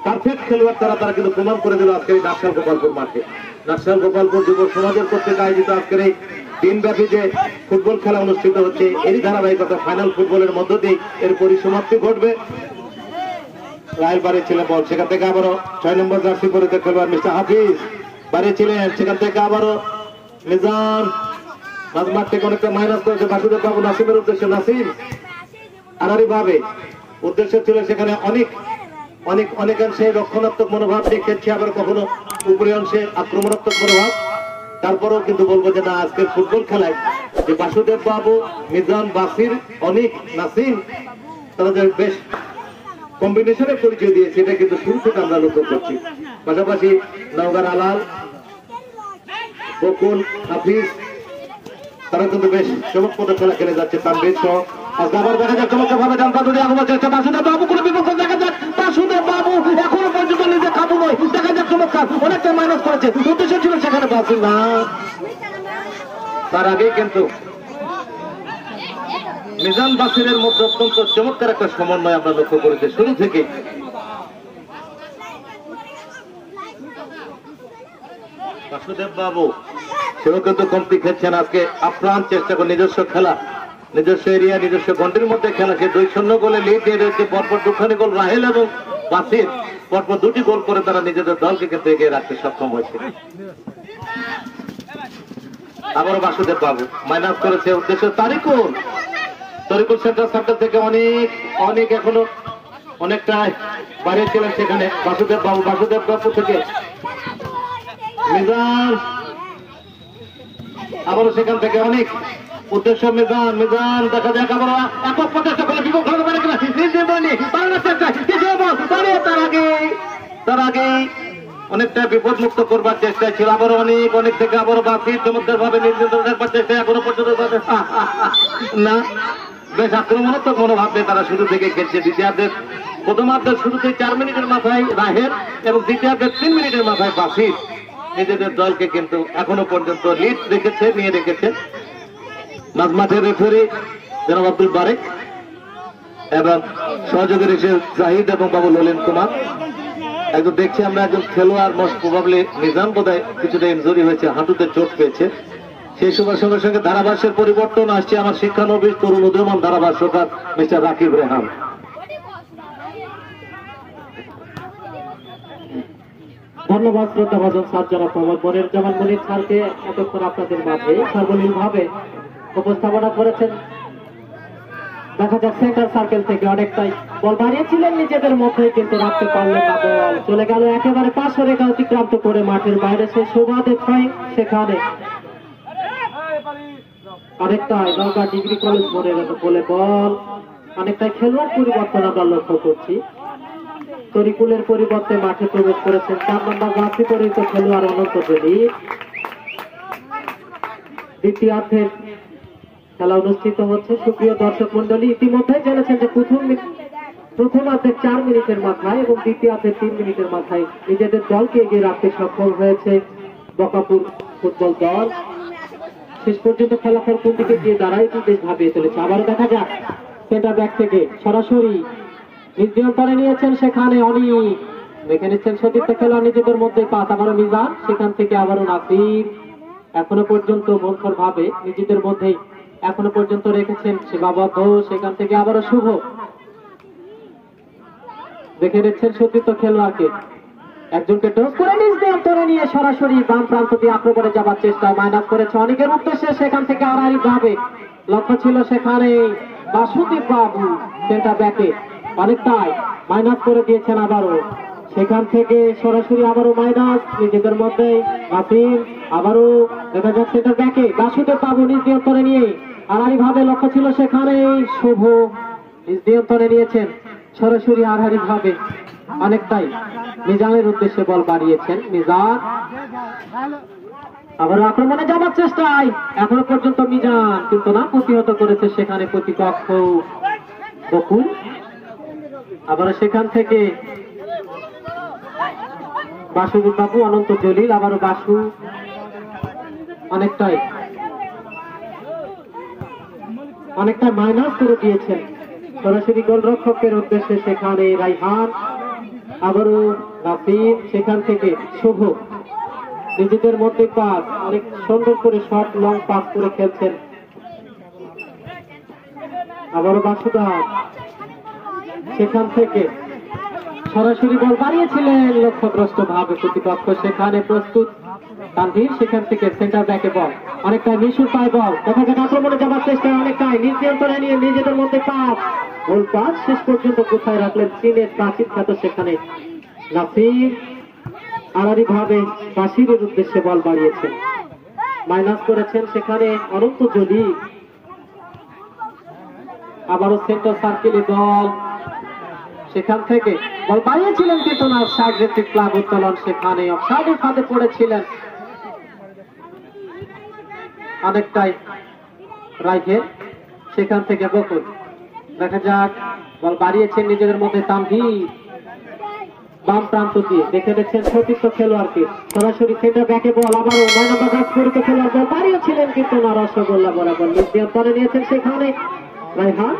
পারফেক্ট খেলোয়াড় তারা কিন্তু প্রমাণ করে দিল আজকের এই নাকশাল গোপালপুর মাঠে। নাকশাল গোপালপুর যুব সমাজের কর্তৃক আয়োজিত আজকের এই দিনব্যাপী যে ফুটবল খেলা অনুষ্ঠিত হচ্ছে, এরই ধারাবাহিকতা ফাইনাল ফুটবলের মধ্য দিয়ে এর পরিসমাপ্তি ঘটবে। রায়েল বাড়িয়েছিলেন বল, সেখান থেকে আবারও 6 নম্বর জার্সি পরিত খেলোয়াড় মিস্টার হাফিজ বাড়িয়েছিলেন, সেখান থেকে আবারও মিজান মাঝমাঠ থেকে অনেকটা মাইনাস করেছে বাসুদেব বাবু নাসিমের উদ্দেশ্যে। নাসিম আনারি ভাবে উদ্দেশ্য ছিল সেখানে অনেকাংশে রক্ষণাত্মক মনোভাব দেখিয়েছে, আবার কখনো উপরে অংশে আক্রমণাত্মক মনোভাব। তারপরেও কিন্তু বলবো যে না, আজকের ফুটবল খেলায় যে বাসুদেব বাবু, মিজান, বাসির, অনিক, নাসিম তারা যে বেশ কম্বিনেশনের পরিচয় দিয়েছে, এটা কিন্তু শুরু থেকে আমরা লক্ষ্য করছি। পাশাপাশি নওগাঁর আলাল, বকুল, হাফিজ তারা কিন্তু বেশ চমৎকার খেলা খেলে যাচ্ছে। তানভীর সহ আবার দেখা যাক চমৎকার ভাবে জানতা যদি আগমন চেষ্টা বাসুদেব বাবু কোনো বিপক্ষ দেখা যাক। বাসুদেব বাবু এখনো পর্যন্ত নিজে কাবু নয়, দেখা যাক চমৎকার অনেকটা মাইনাস করেছে, উদ্দেশ্য ছিল সেখানে বাসুল না, তার আগেই কিন্তু মিজান বাসিরের মধ্যে অত্যন্ত চমৎকার একটা সমন্বয় আমরা লক্ষ্য করেছি শুরু থেকে। বাসুদেব বাবু সেও কিন্তু কমতি খেলছেন আজকে, আপ্রাণ চেষ্টা করে নিজস্ব খেলা, নিজস্ব এরিয়া, নিজস্ব গন্ডির মধ্যে খেলা। সে 2-0 গোলে লিড দিয়ে রয়েছে। পরপর 2খানি গোল রাহেল এবং বাসির, পরপর 2টি গোল করে তারা নিজেদের দলকে কিন্তু এগিয়ে রাখতে সক্ষম হয়েছে। আবারও বাসুদেব বাবু মাইনাস করেছে, উদ্দেশ্য তারিকুল সেন্টার সার্কেল থেকে অনেক এখনো অনেকটা বাড়িয়েছিলেন সেখানে বাসুদেব বাবু থেকে মিজান, আবারও সেখান থেকে অনেক উদ্দেশ্য মিজান দেখা যাক আবার একক প্রচেষ্টা করে বিপক্ষ হতে পারে কিনা, তার আগে অনেকটা বিপদ মুক্ত করবার চেষ্টা ছিল। আবার অনেক থেকে আবারও বাসির চমৎকার ভাবে নির্যাতন রাখবার চেষ্টা, এখনো পর্যন্ত না, বেশ আক্রমণাত্মক মনোভাব নিয়ে তারা শুরু থেকে খেলছে। দ্বিতীয়ার্ধের প্রথমার্ধের শুরুতে 4 মিনিটের মাথায় রাহেল এবং দ্বিতীয়ার্ধের 3 মিনিটের মাথায় বাসির নিজেদের দলকে কিন্তু এখনো পর্যন্ত লিড নিয়ে রেখেছে। মাঝমাঠের রেফারি জনাব আব্দুল বারেক এবং সহযোগী হিসেবে জাহিদ এবং বাবু ললিন কুমার। একজন দেখছি আমরা একজন খেলোয়াড় মোস্ট প্রবাবলি নিজাম বোধহয় কিছুটা ইনজুরি হয়েছে, হাঁটুতে চোট পেয়েছে। সেই সময়ের সঙ্গে সঙ্গে ধারাভাষ্যের পরিবর্তন আসছে। আমার শিক্ষানবিশ তরুণ উদীয়মান ধারাভাষ্যকার মিস্টার রাকিব রেহান। ধন্যবাদ শ্রদ্ধাভাজন স্যার জনাব মোহাম্মদ মনিরুজ্জামান মনির স্যারকে এতক্ষণ আপনাদের মাঝে সার্বলীল ভাবে উপস্থাপনা করেছেন। দেখা যাক সেন্টার সার্কেল থেকে অনেকটাই বল বাড়িয়েছিলেন নিজেদের মধ্যে, কিন্তু রাখতে পারলেন না। বল চলে গেল একেবারে পার্শ্ব রেখা অতিক্রান্ত করে মাঠের বাইরে। সে সুবাদে ছয় সেখানে অনেকটাই নওগাঁ ডিগ্রি কলেজ মোড়ের বলে বল অনেকটাই খেলোয়াড় পরিবর্তন আমরা লক্ষ্য করছি। তরিকুলের পরিবর্তে মাঠে প্রবেশ করেছেন 4 নম্বর জার্সি পরিহিত খেলোয়াড় অনন্ত জলিল। দ্বিতীয়ার্ধের খেলা অনুষ্ঠিত হচ্ছে। সুপ্রিয় দর্শক মন্ডলী, ইতিমধ্যে জেনেছেন যে প্রথমার্ধের 4 মিনিটের মাথায় এবং দ্বিতীয়ার্ধের 3 মিনিটের মাথায় নিজেদের দলকে এগিয়ে রাখতে সক্ষম হয়েছে বকাপুর ফুটবল দল। শেষ পর্যন্ত ফলাফল কোন দিকে গিয়ে দাঁড়ায় কি বেশ ভাবিয়ে চলেছে। আবারও দেখা যাক সেন্টার ব্যাক থেকে সরাসরি নিজ নিয়ন্ত্রণে নিয়েছেন সেখানে অনেক দেখে নিচ্ছেন সতীর্থ খেলোয়াড় নিজেদের মধ্যে পাস। আবারও মিজান, সেখান থেকে আবারও নাসির। এখনো পর্যন্ত মনসর ভাবে নিজেদের মধ্যেই এখনো পর্যন্ত রেখেছেন সেবাবদ্ধ। সেখান থেকে আবারও শুভ দেখে নিচ্ছেন সতীর্থ খেলোয়াড়কে, একজনকে টস করে নিজ নিয়ন্ত্রণে নিয়ে সরাসরি বাম প্রান্ত দিয়ে আক্রমণে যাবার চেষ্টা মাইনাস করেছে অনেকের উদ্দেশ্যে। সেখান থেকে আড়াই ভাবে লক্ষ্য ছিল সেখানে বাসুদেব বাবু সেন্টার ব্যাকে, অনেকটাই মাইনাস করে দিয়েছেন আবারও। সেখান থেকে সরাসরি আবারও মাইনাস নিজেদের মধ্যে নাসির। আবারও দেখা যাচ্ছে সেন্টার ব্যাকে বাসুদেব বাবু নিজ নিয়ন্ত্রণে নিয়ে আড়াই ভাবে লক্ষ্য ছিল সেখানে শুভ নিজ নিয়ন্ত্রণে নিয়েছেন সরাসরি আড়াই ভাবে অনেকটাই মিজানের উদ্দেশ্যে বল বাড়িয়েছেন মিজান। আবার আক্রমণে যাবার চেষ্টায় এখনো পর্যন্ত মিজান, কিন্তু না প্রতিহত করেছে সেখানে প্রতিপক্ষ বকুল। আবার সেখান থেকে বাসুদেব বাবু অনন্ত জলিল, আবারও বাসু অনেকটাই মাইনাস করে দিয়েছেন সরাসরি গোলরক্ষকের উদ্দেশ্যে সেখানে রাইহান। আবারও নাসির, সেখান থেকে শুভ নিজেদের মধ্যে পাস, অনেক সুন্দর করে শর্ট লং পাস করে খেলছেন। আবারও বাসুদার, সেখান থেকে সরাসরি বল বাড়িয়েছিলেন লক্ষ্যগ্রস্ত ভাবে প্রতিপক্ষ। সেখানে প্রস্তুত তানভীর, সেখান থেকে সেন্টার ব্যাকে বল অনেকটা মিশুর পায় বল। দেখা যাক আক্রমণে যাবার চেষ্টা অনেকটাই নিজ নিয়ন্ত্রণে নিয়ে নিজেদের মধ্যে পাস, গোল পাস শেষ পর্যন্ত কোথায় রাখলেন চীনের প্রাচীন খ্যাত সেখানে নাসির। আড়ারি ভাবে বাসিরের উদ্দেশ্যে বল বাড়িয়েছেন, মাইনাস করেছেন সেখানে অনন্ত জলিল। আবারও সেন্টার সার্কেলে বল, সেখান থেকে বল বাড়িয়েছিলেন কিন্তু না সাগরেতিক ক্লাব উত্তোলন, সেখানে অফসাইডের ফাঁদে পড়েছিলেন অনেকটাই রাইফেল। সেখান থেকে বকুল, দেখা যাক বল বাড়িয়েছেন নিজেদের মধ্যে তানভীর বাম প্রান্ত দিয়ে দেখে দেখছেন সতীর্থ খেলোয়াড়কে সরাসরি সেন্টার ব্যাকে বল। আবারও 9 নম্বর জার্সি খেলোয়াড় বল বাড়িয়েছিলেন কিন্তু না রসগোল্লা বরাবর নিজ নিয়ন্ত্রণে নিয়েছেন সেখানে রাইহান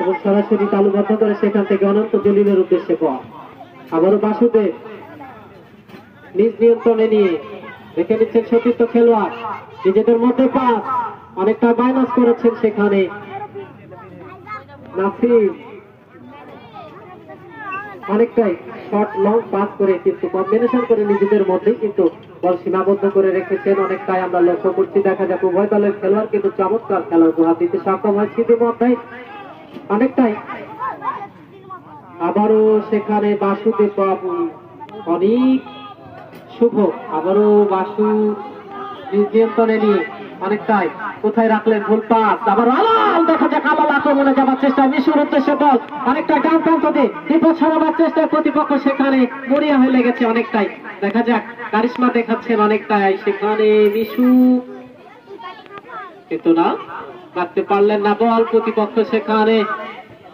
এবং সরাসরি তালুবদ্ধ করে সেখান থেকে অনন্ত জলিলের উদ্দেশ্যে বল। আবারও বাসুদেব নিজ নিয়ন্ত্রণে নিয়ে দেখে নিচ্ছেন সতীর্থ খেলোয়াড় নিজেদের মধ্যে পাস, অনেকটা মাইনাস করেছেন সেখানে নাসির। অনেকটাই শর্ট লং পাস করে কিন্তু কম্বিনেশন করে নিজেদের মধ্যে কিন্তু বল সীমাবদ্ধ করে রেখেছেন অনেকটাই আমরা লক্ষ্য করছি। দেখা যাক উভয় দলের খেলোয়াড় কিন্তু চমৎকার খেলা উপহার দিতে সক্ষম হয়েছে ইতিমধ্যে অনেকটাই। আবারও সেখানে বাসুদেব বাবু অনেক শুভ, আবারও বাসু নিয়ন্ত্রণে নিয়ে অনেকটাই কোথায় রাখলেন ভুল পাস। আবার আলাল, দেখা যাক আলাল আক্রমণে যাবার চেষ্টা মিশুর উদ্দেশ্যে বল অনেকটা ডান প্রান্ত দিয়ে বিপদ সরাবার চেষ্টা প্রতিপক্ষ সেখানে মরিয়া হয়ে লেগেছে অনেকটাই। দেখা যাক কারিশমা দেখাচ্ছেন অনেকটাই সেখানে মিশু, কিন্তু না রাখতে পারলেন না বল প্রতিপক্ষ সেখানে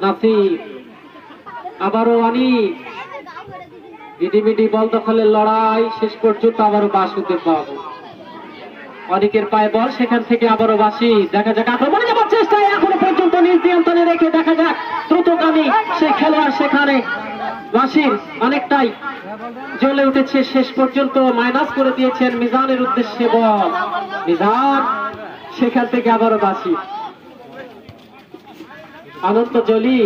নাসির। আবারও অনেক মিডিমিডি বল দখলের লড়াই শেষ পর্যন্ত আবারও বাসুদেব বাবু অনেকের পায়ে বল, সেখান থেকে আবারও বাসি। দেখা যাক আক্রমণে যাবার চেষ্টা এখনো পর্যন্ত নিজ নিয়ন্ত্রণে রেখে দেখা যাক দ্রুতগামী সেই খেলোয়াড় সেখানে বাসির অনেকটাই জ্বলে উঠেছে, শেষ পর্যন্ত মাইনাস করে দিয়েছেন মিজানের উদ্দেশ্যে বল। মিজান সেখান থেকে আবারও বাসি, অনন্ত জলি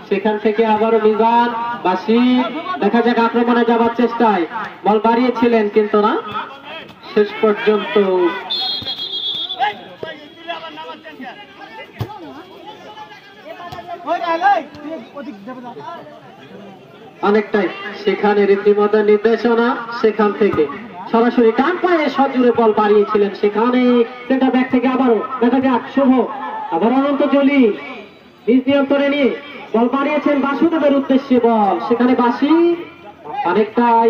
সেখান থেকে আবারও মিজান বাসি। দেখা যাক আক্রমণে যাবার চেষ্টায় বল বাড়িয়েছিলেন কিন্তু না, শেষ পর্যন্ত অনেকটাই সেখানে রীতিমতো নির্দেশনা, সেখান থেকে সরাসরি ডান পায়ে সজোরে বল বাড়িয়েছিলেন সেখানে সেটা ব্যাক থেকে আবারও দেখা যাক শুভ, আবার অনন্ত জলি নিজ নিয়ন্ত্রণে নিয়ে বল বাড়িয়েছেন বাসুদেবের উদ্দেশ্যে বল, সেখানে বাসি অনেকটাই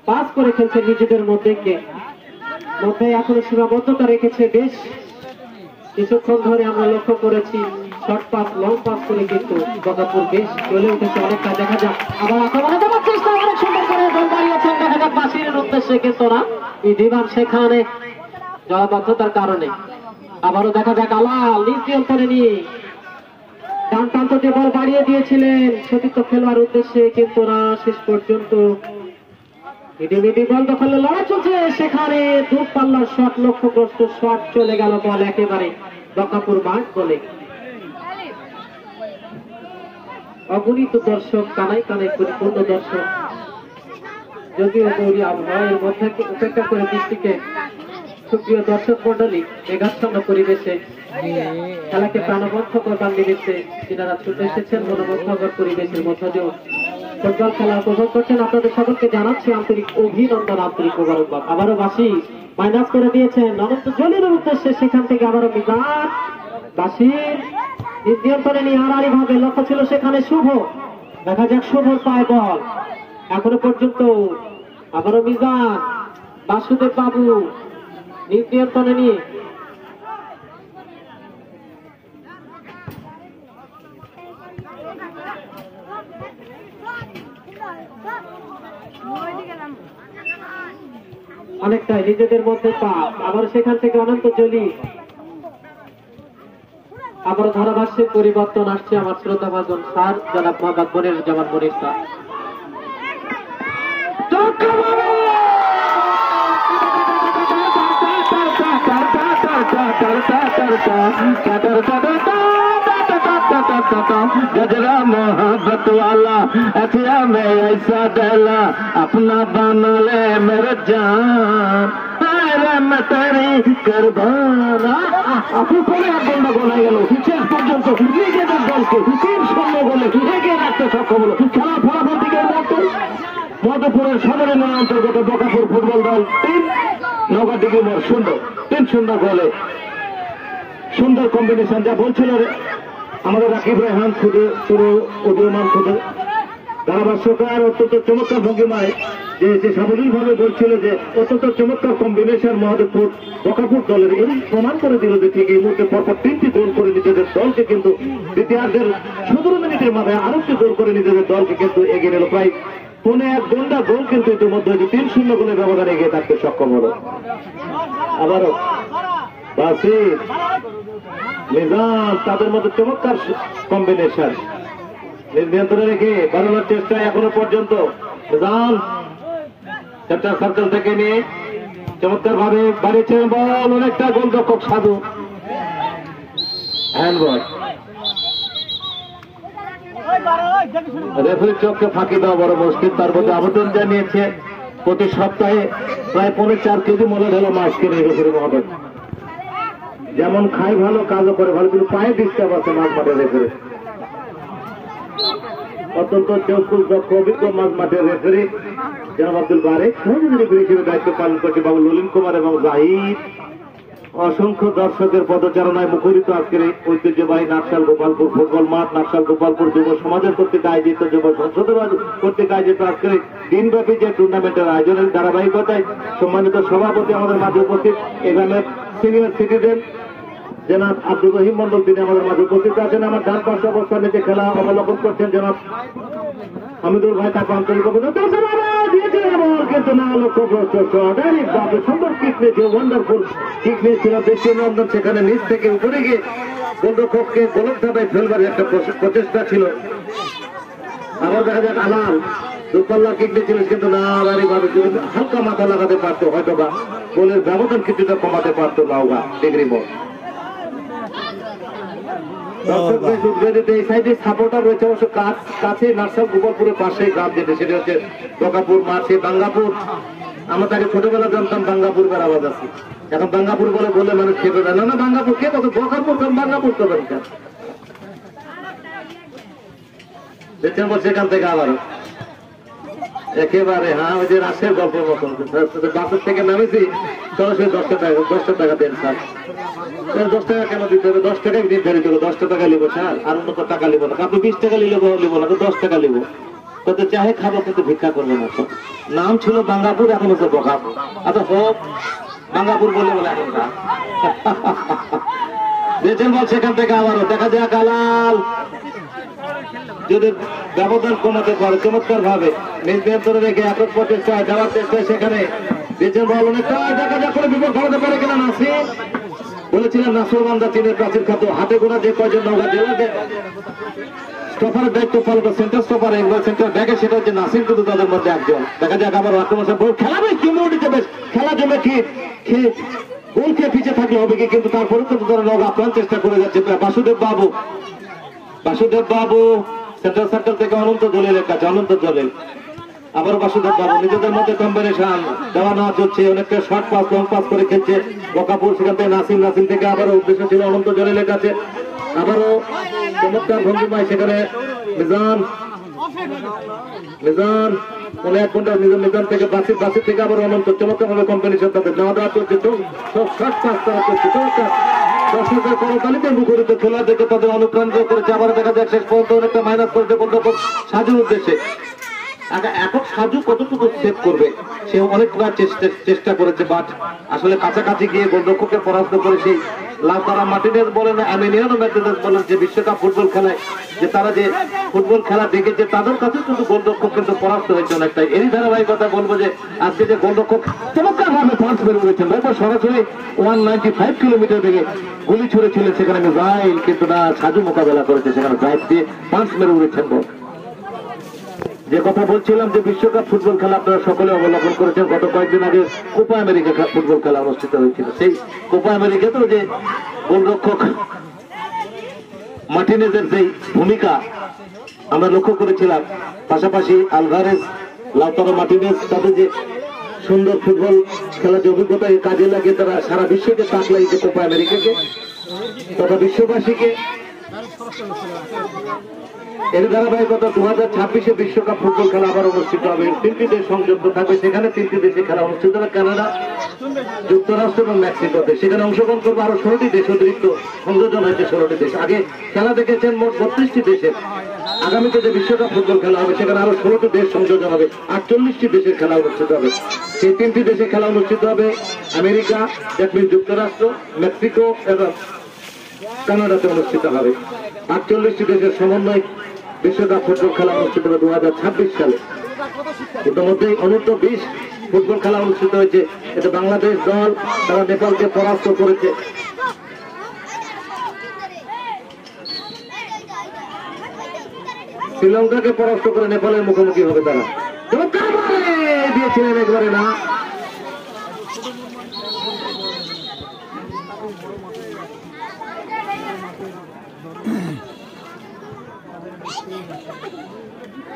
পাস করে খেলছে নিজেদের মধ্যে এখনো সীমাবদ্ধতা রেখেছে। বেশ কিছুক্ষণ ধরে আমরা লক্ষ্য করেছি শর্ট পাস লং পাস করে কিন্তু বকাপুর বেশ চলে উঠেছে অনেকটা। দেখা যাক আবার আক্রমণে যাওয়ার চেষ্টা, অনেক সুন্দর করে বল বাড়িয়েছেন দেখা যাক বাসিরের উদ্দেশ্যে কিন্তু না, এই দিবান সেখানে জলাবদ্ধতার কারণে আবারও দেখা যাক আলাল নিজ নিয়ন্ত্রণে নিয়ে ডান প্রান্ত দিয়ে বল বাড়িয়ে দিয়েছিলেন সতীর্থ খেলোয়াড় উদ্দেশ্যে কিন্তু না, শেষ পর্যন্ত মিডিমিডি বল দখলে লড়াই চলছে, সেখানে দূর পাল্লার শট, লক্ষ্যগ্রস্ত শট চলে গেল বল একেবারে বকাপুর মাঠ বলে। অগণিত দর্শক, কানাই কানাই পরিপূর্ণ দর্শক, যদিও গৌরী আবহাওয়ার মধ্যে উপেক্ষা করে দৃষ্টিকে সুপ্রিয় দর্শক মন্ডলী মেঘাচ্ছন্ন পরিবেশে খেলাকে প্রাণবদ্ধ করবার নিমিত্তে যিনারা ছুটে এসেছেন মনোমুগ্ধকর পরিবেশের মধ্য দিয়েও ফুটবল খেলা উপভোগ করছেন, আপনাদের সকলকে জানাচ্ছি আন্তরিক অভিনন্দন, আন্তরিক মোবারকবাদ। আবারও বাসি মাইনাস করে দিয়েছেন অনন্ত জলির উদ্দেশ্যে, সেখান থেকে আবারও মিজান বাসির নিজ নিয়ন্ত্রণে নিয়ে হারারি ভাবে লক্ষ্য ছিল সেখানে শুভ, দেখা যাক শুভর পায় বল এখনো পর্যন্ত আবারও মিজান বাসুদেব বাবু নিজ নিয়ন্ত্রণে নিয়ে অনেকটাই নিজেদের মধ্যে পাস, আবার সেখান থেকে অনন্ত জলি আবার ধারাভাষ্যের পরিবর্তন আসছে আমার শ্রদ্ধা ভাজন স্যার জনাব মোহাম্মদ মনির জামান মনির স্যার। गजरा मोहब्बत वाला अखिया में ऐसा डला अपना बना ले मेरे जान मैं तेरी कुर्बाना। আপনি পরে এক ঘন্টা গোলায় গেল, শেষ পর্যন্ত নিজেদের দলকে 3-0 গোলে এগিয়ে রাখতে সক্ষম হলো। খেলা ফলাফল দিকে মধুপুরের সদরের অন্তর্গত বকাপুর ফুটবল দল 3, নগরডিঘি মোড় 0, 3-0 গোলে সুন্দর কম্বিনেশন যা বলছিল আমাদের রাকিব রেহান খুদে পুরো উদীয়মান খুদে ধারাভাষ্যকার অত্যন্ত চমৎকার ভঙ্গিমায় যে সাবলীল ভাবে বলছিল যে অত্যন্ত চমৎকার কম্বিনেশন মহাদেবপুর বকাপুর দলের এই প্রমাণ করে দিল যে ঠিক এই মুহূর্তে পরপর 3টি গোল করে নিজেদের দলকে কিন্তু দ্বিতীয়ার্ধের 17 মিনিটের মাথায় আরেকটি গোল করে নিজেদের দলকে কিন্তু এগিয়ে নিল প্রায় 1.5 ঘন্টা গোল কিন্তু ইতিমধ্যে 3-0 গোলের ব্যবধানে এগিয়ে থাকতে সক্ষম হলো। আবারও বাসির মিজান তাদের মধ্যে চমৎকার কম্বিনেশন নিয়ন্ত্রণে রেখে বাড়ানোর চেষ্টা এখনো পর্যন্ত মিজান সেন্টার সার্কেল থেকে নিয়ে চমৎকার ভাবে বাড়িয়েছেন বল, অনেকটা গোলরক্ষক সাধু হ্যান্ডবল রেফারির চোখকে ফাঁকি দেওয়া বড় মুশকিল। তার মধ্যে আবেদন জানিয়েছে প্রতি সপ্তাহে প্রায় 4.5 কেজি মূল্যের হলো মাছ কিনে রেফারি মহোদয়, যেমন খাই ভালো কাজও করে ভালো, কিন্তু পায়ে ডিস্টার্ব আছে মাছ মাঠের রেফারি। অত্যন্ত চৌকুল দক্ষ অভিজ্ঞ মাছ মাঠের রেফারি জনাব আব্দুল বারেক, সহযোগী রেফারি হিসেবে দায়িত্ব পালন করছে বাবু ললিন কুমার এবং জাহিদ। অসংখ্য দর্শকের পদচারণায় মুখরিত আজকের এই ঐতিহ্যবাহী নাকশাল গোপালপুর ফুটবল মাঠ, নাকশাল গোপালপুর যুব সমাজের কর্তৃক আয়োজিত, যুব সংসদের কর্তৃক আয়োজিত আজকের দিনব্যাপী যে টুর্নামেন্টের আয়োজনের ধারাবাহিকতায় সম্মানিত সভাপতি আমাদের মাঝে উপস্থিত, এখানে সিনিয়র সিটিজেন জনাব আব্দুল রহিম মন্ডল তিনি আমাদের মাঝে উপস্থিত আছেন। আমার ডান পাশে অবস্থানে যে খেলা অবলোকন করছেন জনাব হামিদুল ভাই, তাকে আন্তরিক কিন্তু না লক্ষ্যগ্রস্ত সুন্দর কিক নিয়েছে, ওয়ান্ডারফুল কিক নিয়েছিল দেশীয় নন্দন, সেখানে নিচ থেকে উপরে গিয়ে গোলরক্ষককে গোলক ধাঁধায় ফেলবার একটা প্রচেষ্টা ছিল। আবার দেখা যাক আলাল দুপাল্লা কিক দিয়েছিলেন, কিন্তু না ভাবে হালকা মাথা লাগাতে পারতো, হয়তো বা গোলের ব্যবধান কিছুটা কমাতে পারতো নওগাঁ ডিগ্রি মোড়। এই সাইডে সাপোর্টার রয়েছে অবশ্য কাছে নার্সাল গোপালপুরের পাশে গ্রাম যেটা, সেটা হচ্ছে বকাপুর মাঠ। সেই বাঙ্গাপুর আমরা তাকে ছোটবেলা জানতাম বাঙ্গাপুর বের আওয়াজ আছে, এখন বাঙ্গাপুর বলে মানুষ খেতে দেয় না। বাঙ্গাপুর কে তোকে বকাপুর বাঙ্গাপুর তো দরকার দেখছেন বলছে এখান থেকে আবারও একেবারে হ্যাঁ ওই যে রাশের গল্পের মতন বাসের থেকে নামেছি সরাসরি 10 টাকা দেন স্যার। 10 টাকা কেন দিতে হবে? 10 টাকাই নির্ধারিত 10 টাকা নিবো স্যার, আর অন্য টাকা নিবো না। আপনি 20 টাকা নিবো না, 10 টাকা নিবো। তো চাহে খাবো কিন্তু ভিক্ষা করবে না। নাম ছিল বাঙ্গাপুর, এখন হচ্ছে বকাপুর। আচ্ছা হোক বাঙ্গাপুর বলে এখন দেখছেন বল সেখান থেকে আবারও দেখা যাক আলাল যদি ব্যবধান কমাতে পারে চমৎকার ভাবে নিজ নিয়ন্ত্রণে রেখে একক প্রচেষ্টায় যাওয়ার চেষ্টায় সেখানে দিয়েছেন বল অনেকটা দেখা যাক করে বিপদ ঘটাতে পারে কিনা নাসির। বলেছিলেন নাসরবান্দা চীনের প্রাচীর খাদ্য হাতে গোনা যে কয়জন নওগাঁ জেলাতে স্টপারের দায়িত্ব পালন সেন্টার স্টপার একবার সেন্টার ব্যাগে, সেটা হচ্ছে নাসির, কিন্তু তাদের মধ্যে একজন। দেখা যাক আবার আক্রমণ খেলা বেশ কিউমোডিতে বেশ খেলা জমে খেয়ে গোল খেয়ে পিছিয়ে থাকলে হবে কি, কিন্তু তারপরে কিন্তু তারা নওগাঁ আপ্রাণ চেষ্টা করে যাচ্ছে। বাসুদেব বাবু সেন্ট্রাল সার্কেল থেকে অনন্ত জলিলের কাছে, অনন্ত জলিল আবার বাসুদেব বাবু নিজেদের মধ্যে কম্বিনেশন দেওয়া নেওয়া চলছে, অনেকটা শর্ট পাস লং পাস করে খেলছে বকাপুর, সেখান থেকে নাসিম থেকে আবারও উদ্দেশ্য ছিল অনন্ত জলিলের কাছে, আবারও চমৎকার ভঙ্গিমায় সেখানে মিজান মনে 1 ঘন্টা মিজান থেকে বাসির থেকে আবার অনন্ত চমৎকার ভাবে কম্বিনেশন তাদের নেওয়া দেওয়া চলছে। শর্ট পাস করা চলছে চমৎকার। দর্শকের করতালিতে মুখরিত খেলা দেখে তাদের অনুপ্রাণিত করেছে। আবার দেখা যাক শেষ পর্যন্ত অনেকটা মাইনাস করেছে গোলরক্ষক সাজুর উদ্দেশ্যে। এখন সাজু কতটুকু সেভ করবে সে অনেকবার চেষ্টা করেছে, বাট আসলে কাছাকাছি গিয়ে গোলরক্ষককে পরাস্ত করে সেই লাউতারা মার্টিনেজ বলেন আমিনিয়ানো ম্যার্টিনেজ বলেন যে বিশ্বকাপ ফুটবল খেলায় যে তারা যে ফুটবল খেলা দেখেছে তাদের কাছে কিন্তু গোলরক্ষক কিন্তু পরাস্ত হয়েছে অনেকটাই। এরই ধারাবাহিকতা বলবো যে আজকে যে গোলরক্ষক চমৎকার ভাবে পাঁচ মেরে উঠেছেন, এরপর সরাসরি 195 কিলোমিটার বেগে গুলি ছুড়েছিলেন সেখানে মিসাইল, কিন্তু না সাজু মোকাবেলা করেছে, সেখানে ড্রাইভ দিয়ে পাঁচ মেরে উঠেছেন বল। যে কথা বলছিলাম যে বিশ্বকাপ ফুটবল খেলা আপনারা সকলে অবলোকন করেছেন, গত কয়েকদিন আগে কোপা আমেরিকা ফুটবল খেলা অনুষ্ঠিত হয়েছিল। সেই কোপা আমেরিকাতেও যে গোলরক্ষক মার্টিনেজের যে ভূমিকা আমরা লক্ষ্য করেছিলাম, পাশাপাশি আলভারেজ লাউতারো মার্টিনেজ তাদের যে সুন্দর ফুটবল খেলার যে অভিজ্ঞতা কাজে লাগিয়ে তারা সারা বিশ্বকে তাক লাগিয়েছে কোপা আমেরিকাকে তথা বিশ্ববাসীকে। এর ধারাবাহিকতা 2026 বিশ্বকাপ ফুটবল খেলা আবার অনুষ্ঠিত হবে। 3টি দেশ সংযুক্ত থাকবে, সেখানে 3টি দেশে খেলা অনুষ্ঠিত হবে, কানাডা, যুক্তরাষ্ট্র এবং মেক্সিকোতে। সেখানে অংশগ্রহণ করবে আরো 16টি দেশ, অতিরিক্ত সংযোজন হয়েছে 16টি দেশ। আগে খেলা দেখেছেন মোট 32টি দেশের, আগামীতে যে বিশ্বকাপ ফুটবল খেলা হবে সেখানে আরো 16টি দেশ সংযোজন হবে, 48টি দেশের খেলা অনুষ্ঠিত হবে। সেই 3টি দেশে খেলা অনুষ্ঠিত হবে আমেরিকা, যুক্তরাষ্ট্র, মেক্সিকো এবং কানাডাতে অনুষ্ঠিত হবে। 48টি দেশের সমন্বয় বিশ্বকাপ ফুটবল খেলা অনুষ্ঠিত হবে 2026 সালে। ইতিমধ্যেই অনূর্ধ্ব 20 ফুটবল খেলা অনুষ্ঠিত হয়েছে। এটা বাংলাদেশ দল তারা নেপালকে পরাস্ত করেছে। শ্রীলঙ্কাকে পরাস্ত করে নেপালের মুখোমুখি হবে তারা। দিয়েছিলেন একবারে না,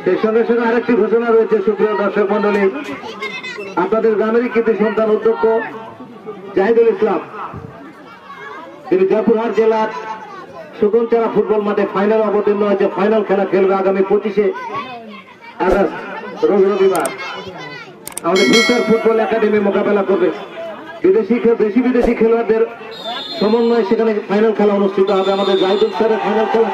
সেই সঙ্গে সঙ্গে আরেকটি ঘোষণা রয়েছে সুপ্রিয় দর্শক মন্ডলী, আপনাদের গ্রামেরই কৃতি সন্তান অধ্যক্ষ জাহিদুল ইসলাম তিনি জয়পুরহাট জেলার সুগনচারা ফুটবল মাঠে ফাইনাল অবতীর্ণ হয়েছে। ফাইনাল খেলা খেলবে আগামী 25শে আগস্ট রোজ রবিবার। আমাদের ফিউচার ফুটবল একাডেমি মোকাবেলা করবে দেশি বিদেশি খেলোয়াড়দের সমন্বয়ে সেখানে ফাইনাল খেলা অনুষ্ঠিত হবে। আমাদের জাহিদুল স্যারের ফাইনাল খেলা